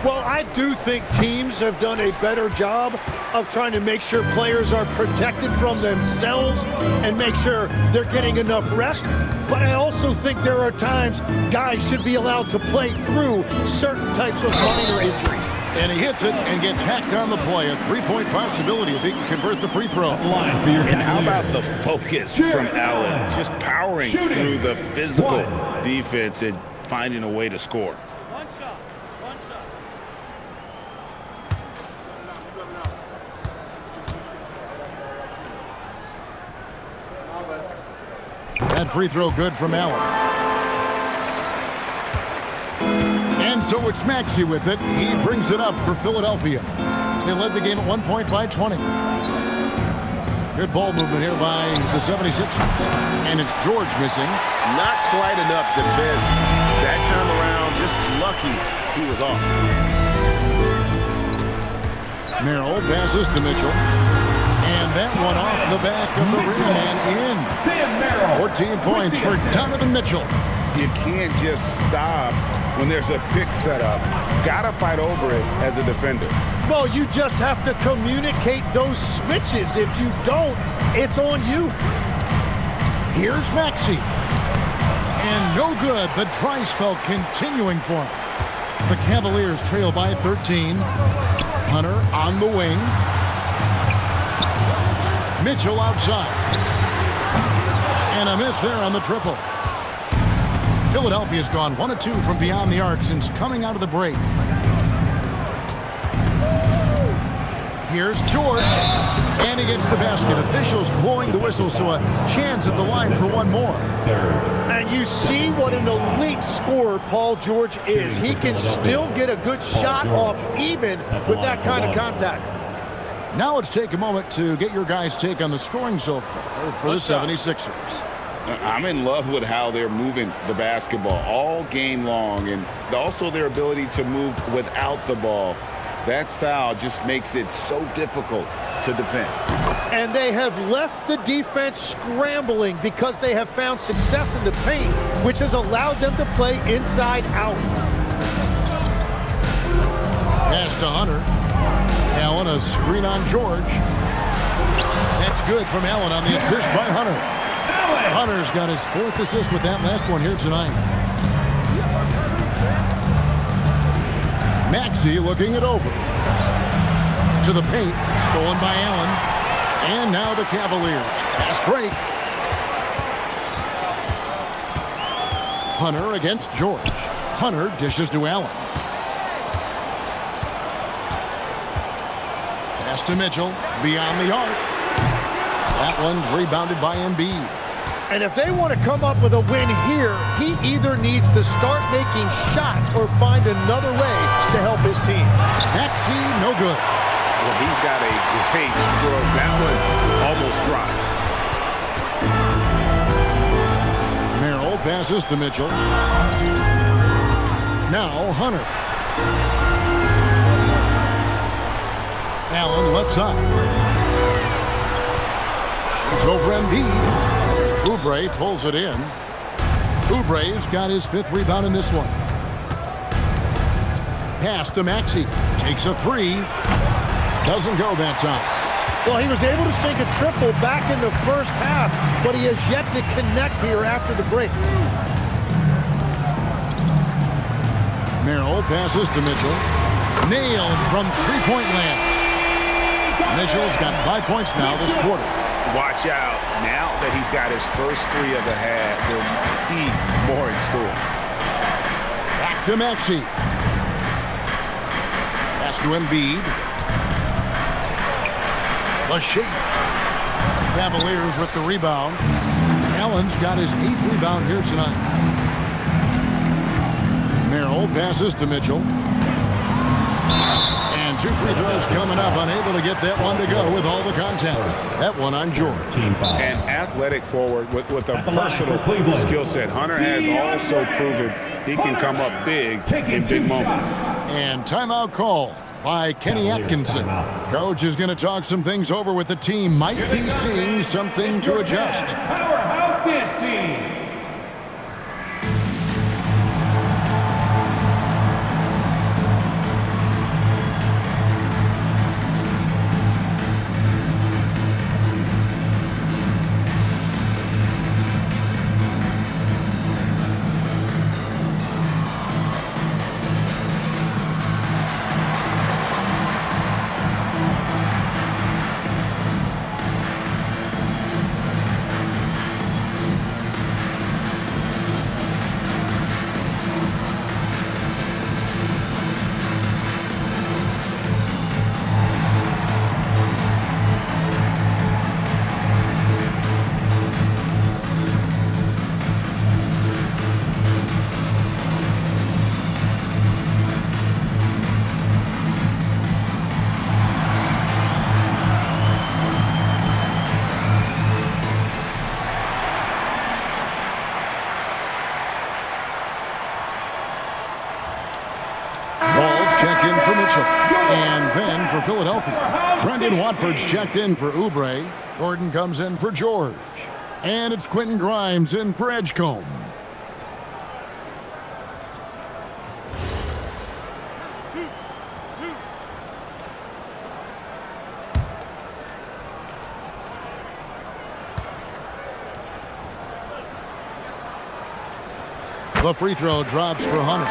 Well, I do think teams have done a better job of trying to make sure players are protected from themselves and make sure they're getting enough rest. But I also think there are times guys should be allowed to play through certain types of minor injuries. And he hits it and gets hacked on the play. A 3-point possibility if he can convert the free throw. And how about the focus from Allen? Just powering through the physical defense and finding a way to score. That free throw good from Allen. And so it's Maxey with it. He brings it up for Philadelphia. They led the game at 1 point by 20. Good ball movement here by the 76ers. And it's George missing. Not quite enough defense that time around. Just lucky he was off. Merrill passes to Mitchell. And that one off the back of the rim and in. 14 points for Donovan Mitchell. You can't just stop when there's a pick set up. Gotta fight over it as a defender. Well, you just have to communicate those switches. If you don't, it's on you. Here's Maxey. And no good. The dry spell continuing for him. The Cavaliers trail by 13. Hunter on the wing. Mitchell outside. And a miss there on the triple. Philadelphia's gone 1 of 2 from beyond the arc since coming out of the break. Here's George. And he gets the basket. Officials blowing the whistle, so a chance at the line for one more. And you see what an elite scorer Paul George is. He can still get a good shot off even with that kind of contact. Now let's take a moment to get your guys' take on the scoring so far for the 76ers. I'm in love with how they're moving the basketball all game long, and also their ability to move without the ball. That style just makes it so difficult to defend. And they have left the defense scrambling because they have found success in the paint, which has allowed them to play inside out. Pass to Hunter. Allen, a screen on George. That's good from Allen on the assist by Hunter. Hunter's got his 4th assist with that last one here tonight. Maxey looking it over. To the paint, stolen by Allen. And now the Cavaliers. Fast break. Hunter against George. Hunter dishes to Allen. Pass to Mitchell. Beyond the arc. That one's rebounded by Embiid. And if they want to come up with a win here, he either needs to start making shots or find another way to help his team. Maxey, no good. Well, he's got a great stroke. That one almost dropped. Merrill passes to Mitchell. Now Hunter. Allen left side. Shoots over Embiid. Oubre pulls it in. Oubre's got his 5th rebound in this one. Pass to Maxey. Takes a 3. Doesn't go that time. Well, he was able to sink a triple back in the first half, but he has yet to connect here after the break. Merrill passes to Mitchell. Nailed from three-point land. Mitchell's got 5 points now this quarter. Watch out. Now that he's got his first 3 of the half, there'll be more in store. Back to Maxey. Pass to Embiid. The shape. Cavaliers with the rebound. Allen's got his 8th rebound here tonight. Merrill passes to Mitchell. And 2 free throws coming up. Unable to get that one to go with all the contact. That one on George. An athletic forward with a personal skill set. Hunter has also proven he can come up big in big moments. And timeout call by Kenny Atkinson. Coach is going to talk some things over with the team. Might be seeing something to adjust. Powerhouse dance team. And then for Philadelphia, Brendan Watford's checked in for Oubre. Gordon comes in for George. And it's Quentin Grimes in for Edgecombe. The free throw drops for Hunter.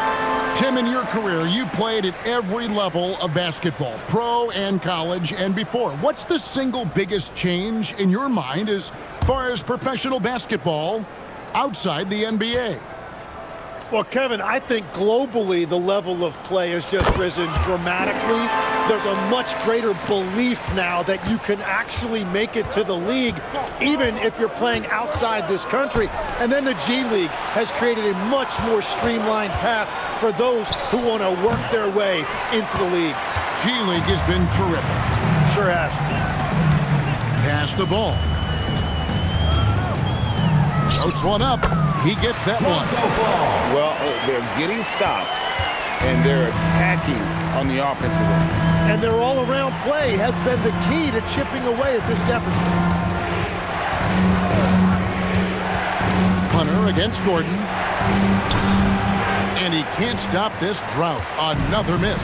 Tim, in your career, you played at every level of basketball, pro and college and before. What's the single biggest change in your mind as far as professional basketball outside the NBA? Well, Kevin, I think globally the level of play has just risen dramatically. There's a much greater belief now that you can actually make it to the league, even if you're playing outside this country. And then the G League has created a much more streamlined path for those who want to work their way into the league. G League has been terrific. Sure has. Pass the ball. Floats one up. He gets that one. Well, they're getting stops, and they're attacking on the offensive end. And their all-around play has been the key to chipping away at this deficit. Hunter against Gordon. And he can't stop this drought. Another miss.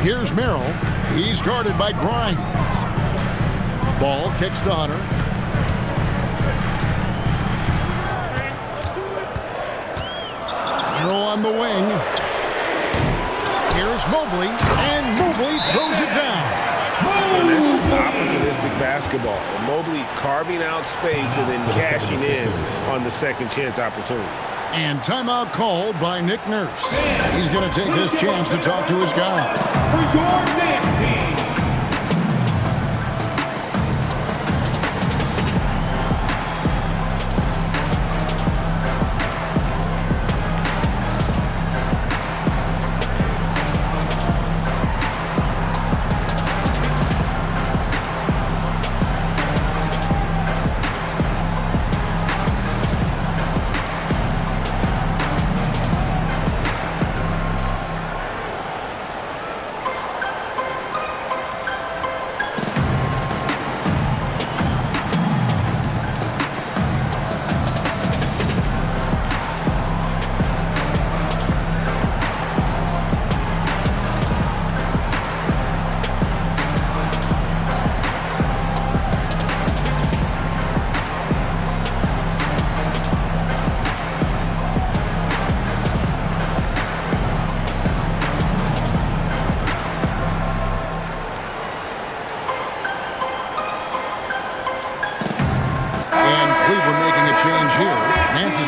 Here's Merrill. He's guarded by Grimes. Ball kicks to Hunter. Merrill on the wing. Here's Mobley, and Mobley throws it down. And that's just opportunistic basketball. Mobley carving out space and then cashing in on the second chance opportunity. And timeout called by Nick Nurse. He's going to take this chance to talk to his guys. For your next team.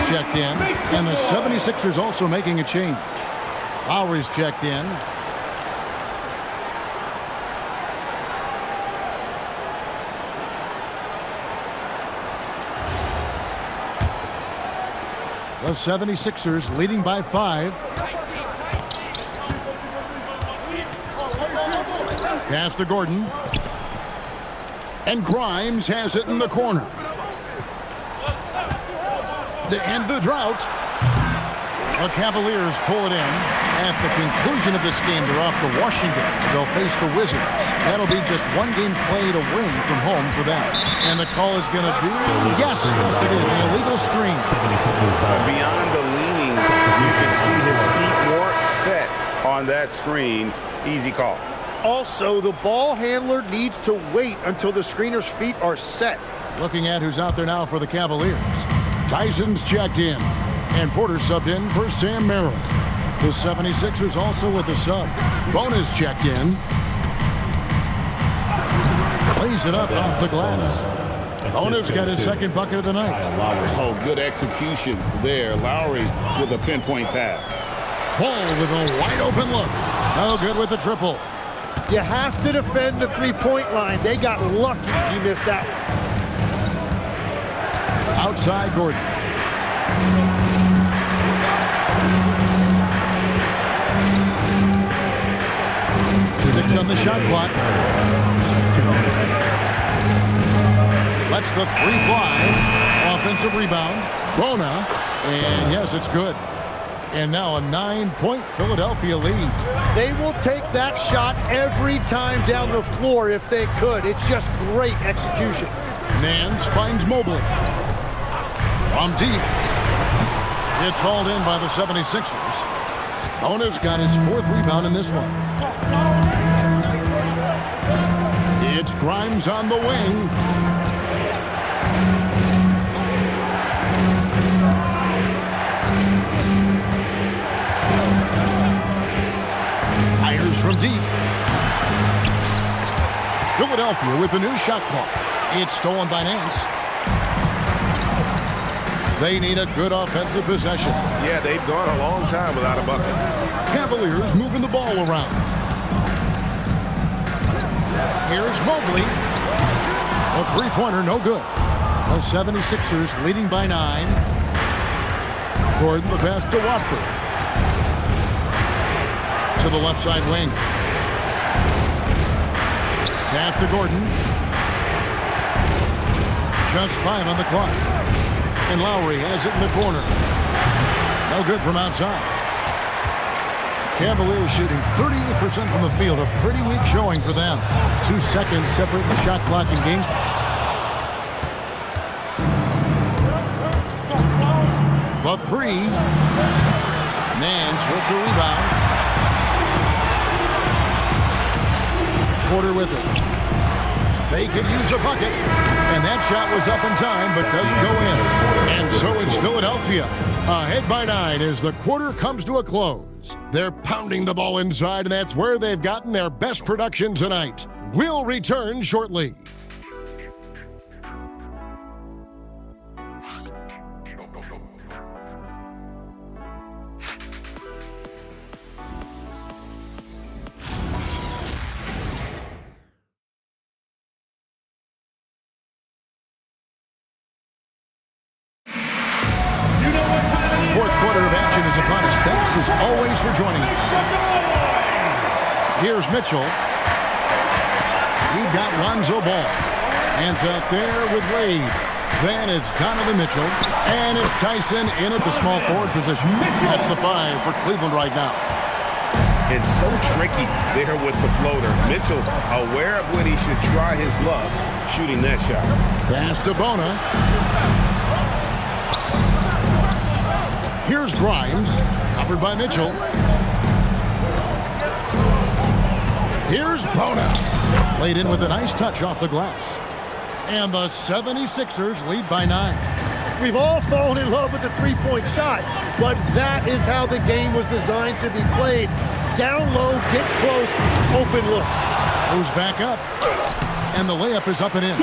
Checked in, and the 76ers also making a change. Lowry's checked in. The 76ers leading by 5. Pass to Gordon. And Grimes has it in the corner. To end the drought. The Cavaliers pull it in. At the conclusion of this game, they're off to Washington. They'll face the Wizards. That'll be just one game played away from home for them. And the call is going to be, yes, it is, an illegal screen. Beyond the leaning, you can see his feet weren't set on that screen. Easy call. Also, the ball handler needs to wait until the screener's feet are set. Looking at who's out there now for the Cavaliers. Tyson's checked in, and Porter subbed in for Sam Merrill. The 76ers also with a sub. Bonus checked in. Lays it up off the glass. Bonus got his second bucket of the night. Oh, good execution there. Lowry with a pinpoint pass. Paul with a wide open look. No good with the triple. You have to defend the three-point line. They got lucky you missed that one. Outside Gordon. Six on the shot clock. Lets the three fly. Offensive rebound. Bona. And yes, it's good. And now a 9-point Philadelphia lead. They will take that shot every time down the floor if they could. It's just great execution. Nance finds Mobley. From deep. It's hauled in by the 76ers. Ono's got his 4th rebound in this one. It's Grimes on the wing. Philadelphia with the new shot clock. It's stolen by Nance. They need a good offensive possession. Yeah, they've gone a long time without a bucket. Cavaliers moving the ball around. Here's Mobley. A three-pointer, no good. The 76ers leading by 9. Gordon the pass to Watford. To the left side wing. Pass to Gordon. Just 5 on the clock. And Lowry has it in the corner. No good from outside. Cavaliers shooting 38% from the field. A pretty weak showing for them. 2 seconds separating the shot clock and game. The three. Nance with the rebound. Porter with it. They could use a bucket. And that shot was up in time, but doesn't go in. And so it's Philadelphia. Ahead by 9 as the quarter comes to a close. They're pounding the ball inside, and that's where they've gotten their best production tonight. We'll return shortly. Fourth quarter of action is upon us. Thanks as always for joining us. Here's Mitchell. We've got Lonzo Ball. Hands out there with Wade. Then it's Donovan Mitchell. And it's Tyson in at the small forward position. That's the 5 for Cleveland right now. It's so tricky there with the floater. Mitchell aware of when he should try his luck shooting that shot. Pass to Bona. Here's Grimes, covered by Mitchell. Here's Bona. Laid in with a nice touch off the glass. And the 76ers lead by 9. We've all fallen in love with the three-point shot, but that is how the game was designed to be played. Down low, get close, open looks. Goes back up. And the layup is up and in.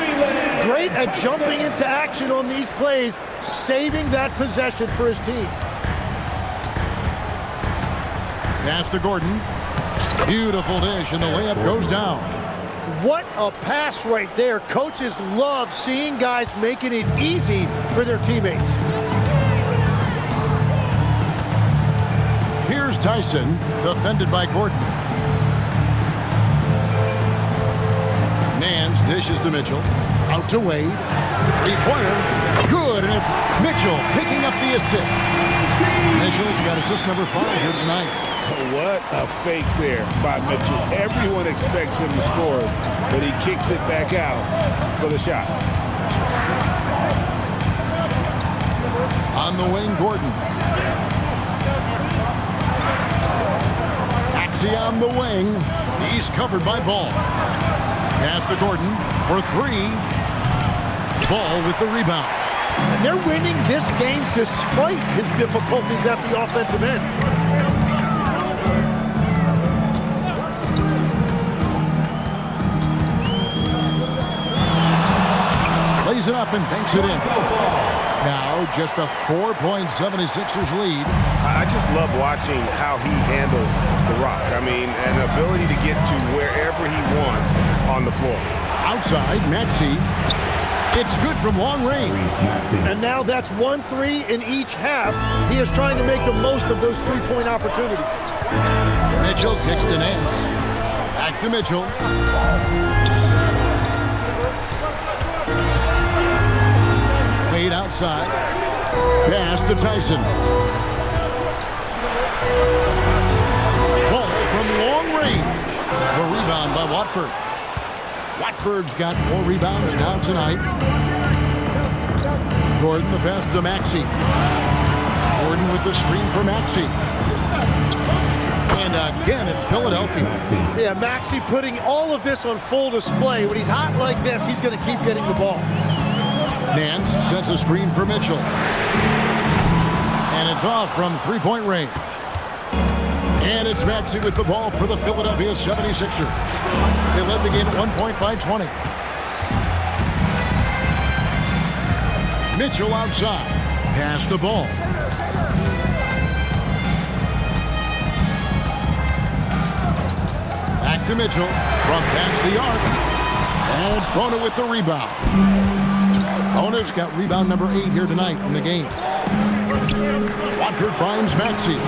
Great at jumping into action on these plays, saving that possession for his team. Pass to Gordon. Beautiful dish, and the layup goes down. What a pass right there. Coaches love seeing guys making it easy for their teammates. Here's Tyson, defended by Gordon. Nance dishes to Mitchell. Out to Wade. Three-pointer. Good, and it's Mitchell picking up the assist. Mitchell's got assist number 5 here tonight. What a fake there by Mitchell. Everyone expects him to score, but he kicks it back out for the shot. On the wing, Gordon. Maxey on the wing. He's covered by Ball. Pass to Gordon for 3. Ball with the rebound. And they're winning this game despite his difficulties at the offensive end. Plays it up and banks it in. Now just a 4-76ers lead. I just love watching how he handles the rock. I mean, an ability to get to wherever he wants on the floor. Outside, Maxey. It's good from long range. And now that's 1-3 in each half. He is trying to make the most of those three-point opportunities. Mitchell kicks to Nance. Back to Mitchell. Wade outside. Pass to Tyson. Ball from long range. The rebound by Watford. Watford's got 4 rebounds now tonight. Gordon the pass to Maxey. Gordon with the screen for Maxey. And again, it's Philadelphia. Yeah, Maxey putting all of this on full display. When he's hot like this, he's going to keep getting the ball. Nance sets a screen for Mitchell. And it's off from 3-point range. And it's Maxey with the ball for the Philadelphia 76ers. They led the game at 1 point by 20. Mitchell outside. Pass the ball. Back to Mitchell from past the arc. And it's Bona with the rebound. Bona's got rebound number 8 here tonight in the game. Watford finds Maxey.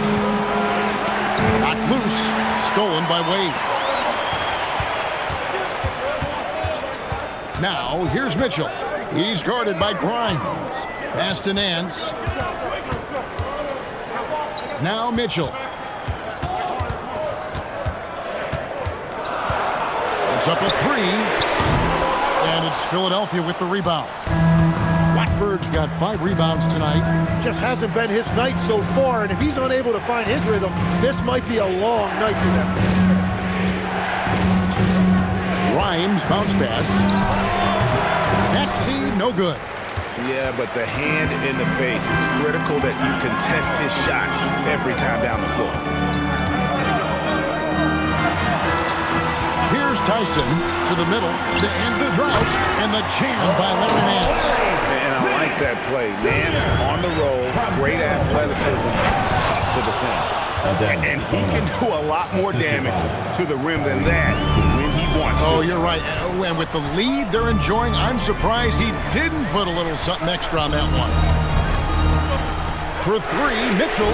Knocked loose. Stolen by Wade. Now, here's Mitchell. He's guarded by Grimes. Pass to Nance. Now Mitchell. It's up a 3. And it's Philadelphia with the rebound. Watford's got 5 rebounds tonight. Just hasn't been his night so far, and if he's unable to find his rhythm, this might be a long night for them. Grimes bounce pass. Maxey, no good. Yeah, but the hand in the face, it's critical that you contest his shots every time down the floor. Here's Tyson to the middle to end the drought, and the jam by Larry Nance. And I like that play. Nance on the roll, great athleticism, tough to defend. And he can do a lot more damage to the rim than that when he wants to. Oh, you're right. And with the lead they're enjoying, I'm surprised he didn't put a little something extra on that one. For 3, Mitchell.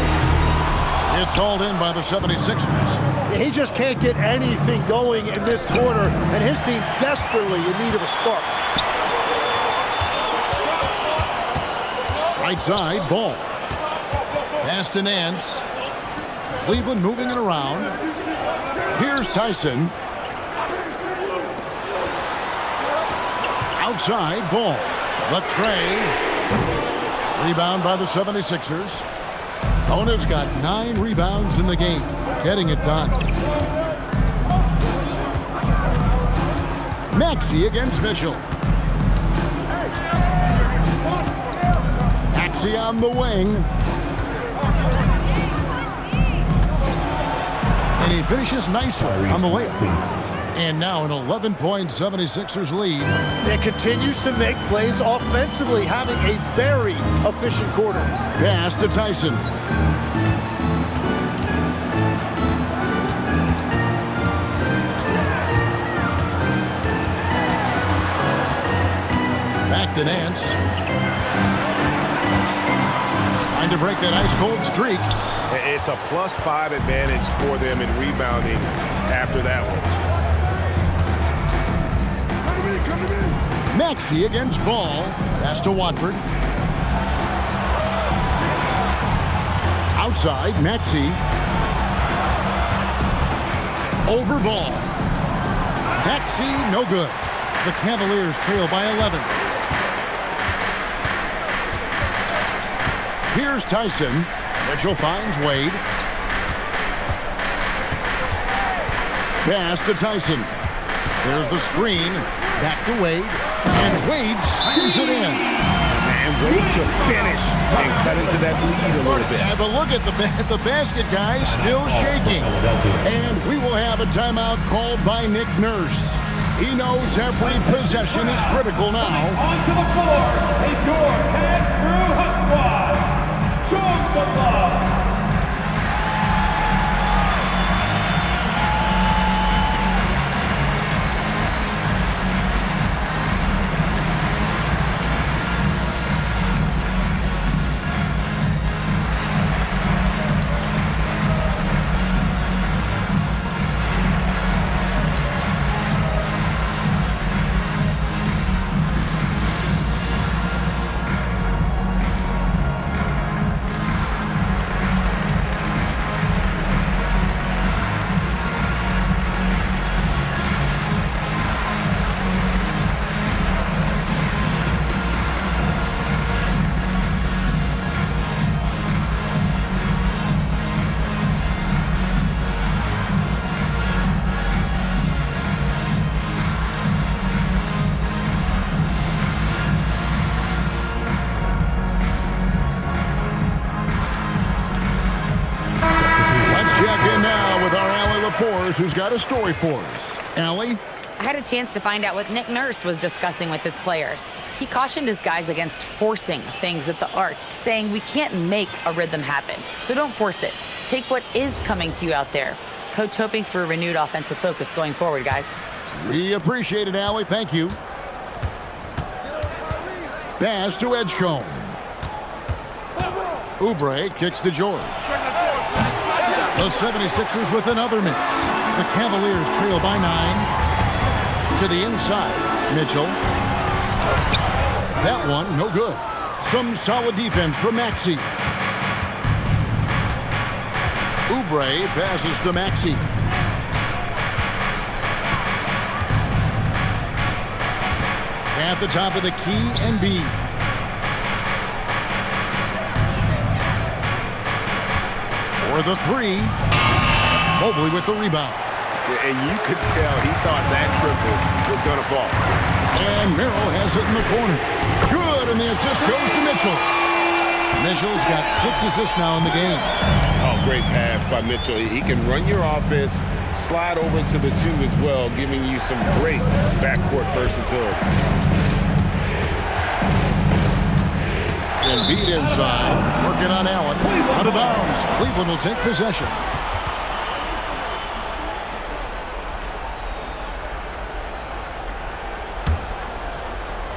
It's hauled in by the 76ers. He just can't get anything going in this quarter, and his team desperately in need of a spark. Right side, ball. Pass to Nance. Cleveland moving it around. Here's Tyson. Outside, ball. Latrey. Rebound by the 76ers. Bona's got 9 rebounds in the game. Getting it done. Maxey against Mitchell. Maxey on the wing. And he finishes nicely on the layup. And now an 11-point 76ers lead. It continues to make plays offensively, having a very efficient quarter. Pass to Tyson. Back to Nance. Trying to break that ice-cold streak. It's a +5 advantage for them in rebounding after that one. Maxey against Ball. Pass to Watford. Outside, Maxey. Over Ball. Maxey, no good. The Cavaliers trail by 11. Here's Tyson. Mitchell finds Wade. Pass to Tyson. There's the screen. Back to Wade. And Wade slams it in. And Wade to finish and cut into that lead a little bit. Yeah, but look at the basket, guys, still shaking. And we will have a timeout called by Nick Nurse. He knows every possession is critical now. Onto the floor is your Cavs Crew Hot Squad. Show some love. yours who's got a story for us. Allie? I had a chance to find out what Nick Nurse was discussing with his players. He cautioned his guys against forcing things at the arc, saying we can't make a rhythm happen, so don't force it. Take what is coming to you out there. Coach hoping for a renewed offensive focus going forward, guys. We appreciate it, Allie. Thank you. Pass to Edgecombe. Oubre kicks to George. The 76ers with another miss. The Cavaliers trail by 9. To the inside, Mitchell. That one, no good. Some solid defense from Maxey. Oubre passes to Maxey. At the top of the key, Embiid. For the three. Mobley with the rebound. And you could tell he thought that triple was going to fall. And Merrill has it in the corner. Good, and the assist goes to Mitchell. Mitchell's got 6 assists now in the game. Oh, great pass by Mitchell. He can run your offense, slide over to the 2 as well, giving you some great backcourt versatility. Embiid inside, working on Allen. Out of bounds. Cleveland will take possession.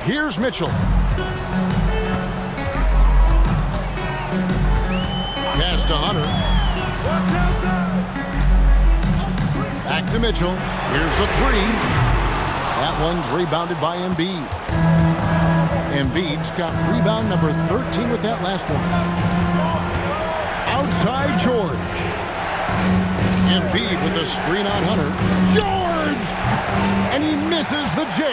Here's Mitchell. Pass to Hunter. Back to Mitchell. Here's the 3. That one's rebounded by Embiid. Embiid's got rebound number 13 with that last one. Outside George. Embiid with the screen on Hunter. George! And he misses the J.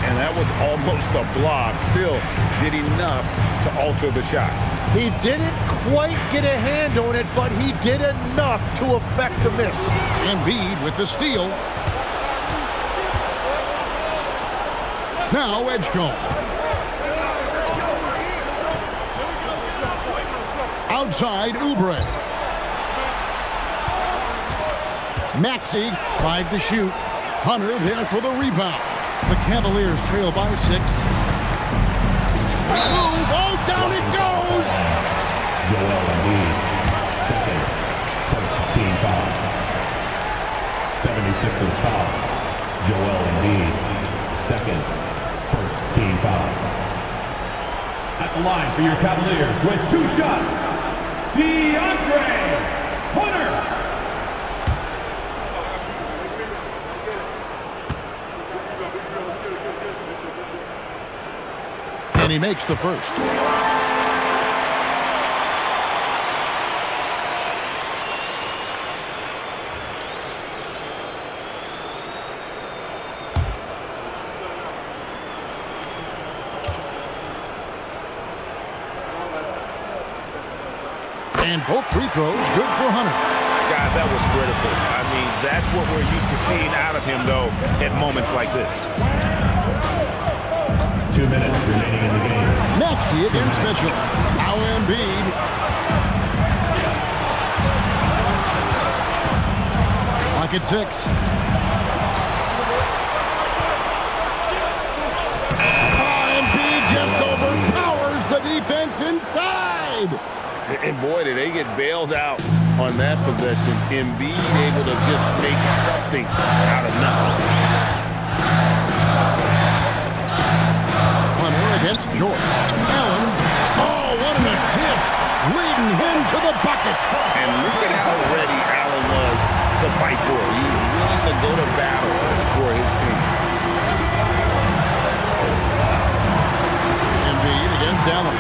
And that was almost a block. Still did enough to alter the shot. He didn't quite get a hand on it, but he did enough to affect the miss. Embiid with the steal. Now Edgecombe. Outside Oubre. Maxey, 5 to shoot. Hunter there for the rebound. The Cavaliers trail by 6. Move, oh, down it goes! Joel Embiid, second, first team foul. 76ers foul. Joel Embiid, second, first team foul. At the line for your Cavaliers with 2 shots, DeAndre Hunter. And he makes the first. And both free throws good for Hunter. Guys, that was critical. I mean, that's what we're used to seeing out of him, though, at moments like this. 2 minutes remaining in the game. Maxey against Mitchell. Now Embiid. Clock at 6. Embiid just overpowers the defense inside. And boy, did they get bailed out on that possession. Embiid able to just make something out of nothing. Against George. Allen. Oh, what an assist. Leading him to the bucket. And look at how ready Allen was to fight for it. He was willing to go to battle for his team. Embiid against Allen.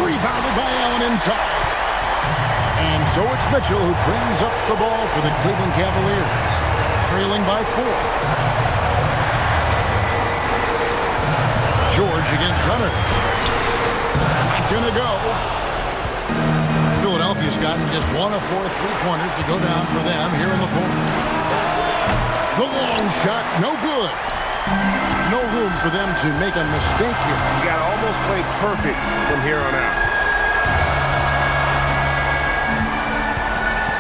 Rebounded by Allen inside. And so it's Mitchell who brings up the ball for the Cleveland Cavaliers. Trailing by 4. George against Hunter. Not gonna go. Philadelphia's gotten just 1 of 4 3-pointers to go down for them here in the 4th. The long shot, no good. No room for them to make a mistake here. You got to almost play perfect from here on out.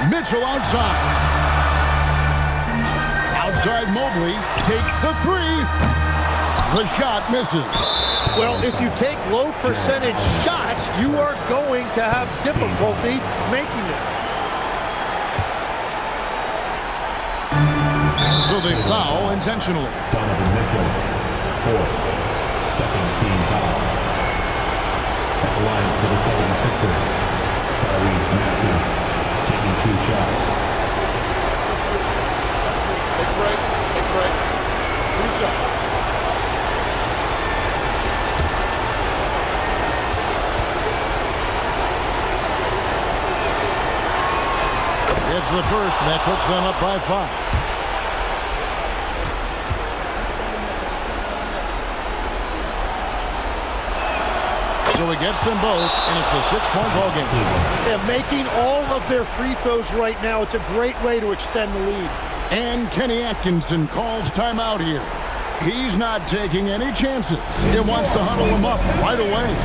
Mitchell outside. Outside Mobley takes the three. The shot misses. Well, if you take low percentage shots, you are going to have difficulty making them. So they foul intentionally. Donovan Mitchell, fourth, second team foul. At the line for the 76ers, Tyrese Maxey taking 2 shots. Take a break. Take a break. 2 shots. It's the first, and that puts them up by 5. So he gets them both, and it's a 6-point ball game. Yeah, making all of their free throws right now, it's a great way to extend the lead. And Kenny Atkinson calls timeout here. He's not taking any chances. He wants to huddle them up right away.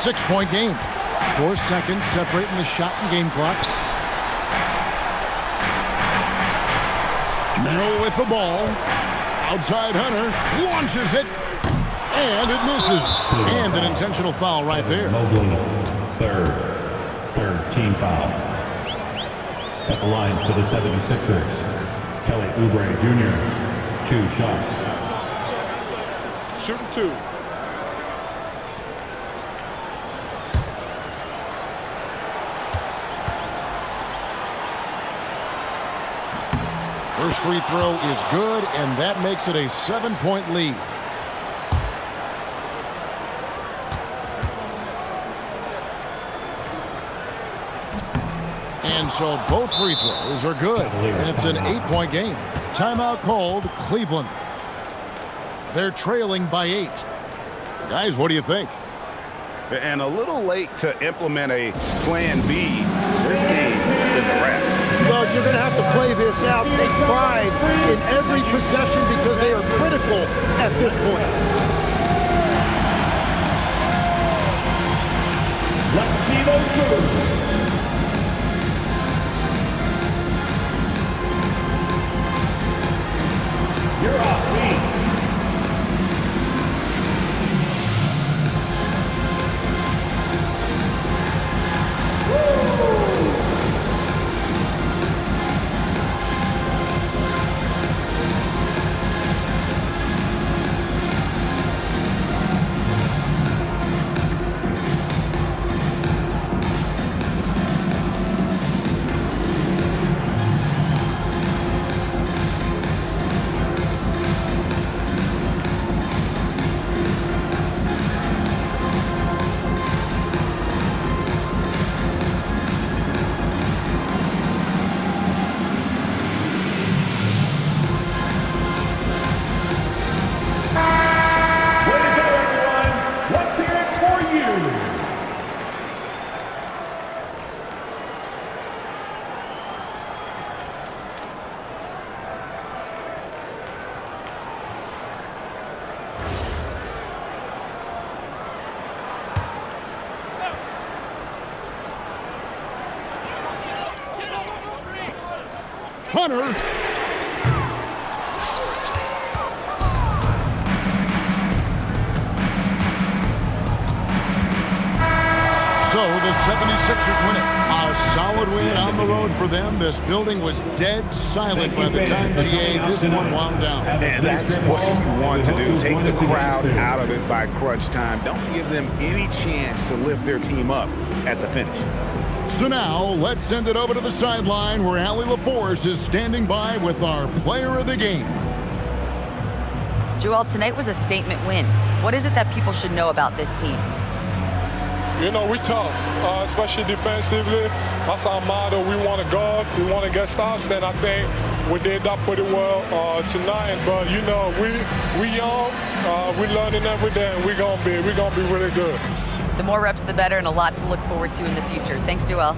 Six-point game. 4 seconds separating the shot and game clocks. Merrill with the ball. Outside Hunter launches it. And it misses. And an intentional foul right there. Mobley, third team foul. At the line for the 76ers, Kelly Oubre Jr., 2 shots. Shooting 2. First free throw is good, and that makes it a 7-point lead. And so both free throws are good, and it's an 8-point game. Timeout called Cleveland. They're trailing by 8. Guys, what do you think? And a little late to implement a plan B. This game is a wrap. Well, you're going to have to play this out, take pride in every possession because they are critical at this point. Let's see those moves. You're off, Lee. Hunter. So the 76ers win it. A solid win on the road for them. This building was dead silent by the time, GA, this one wound down. And that's what you want to do. Take the crowd out of it by crunch time. Don't give them any chance to lift their team up at the finish. So now, let's send it over to the sideline where Allie LaForce is standing by with our player of the game. Joel, tonight was a statement win. What is it that people should know about this team? You know, we tough, especially defensively. That's our motto. We want to guard, we want to get stops, and I think we did that pretty well tonight. But you know, we young, we learning every day, and we're gonna be really good. The more reps, the better, and a lot to look forward to in the future. Thanks, Joel.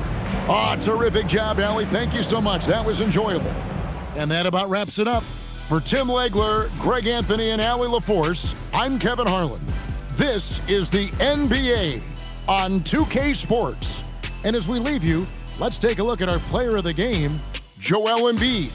Terrific job, Allie. Thank you so much. That was enjoyable. And that about wraps it up. For Tim Legler, Greg Anthony, and Allie LaForce, I'm Kevin Harlan. This is the NBA on 2K Sports. And as we leave you, let's take a look at our player of the game, Joel Embiid.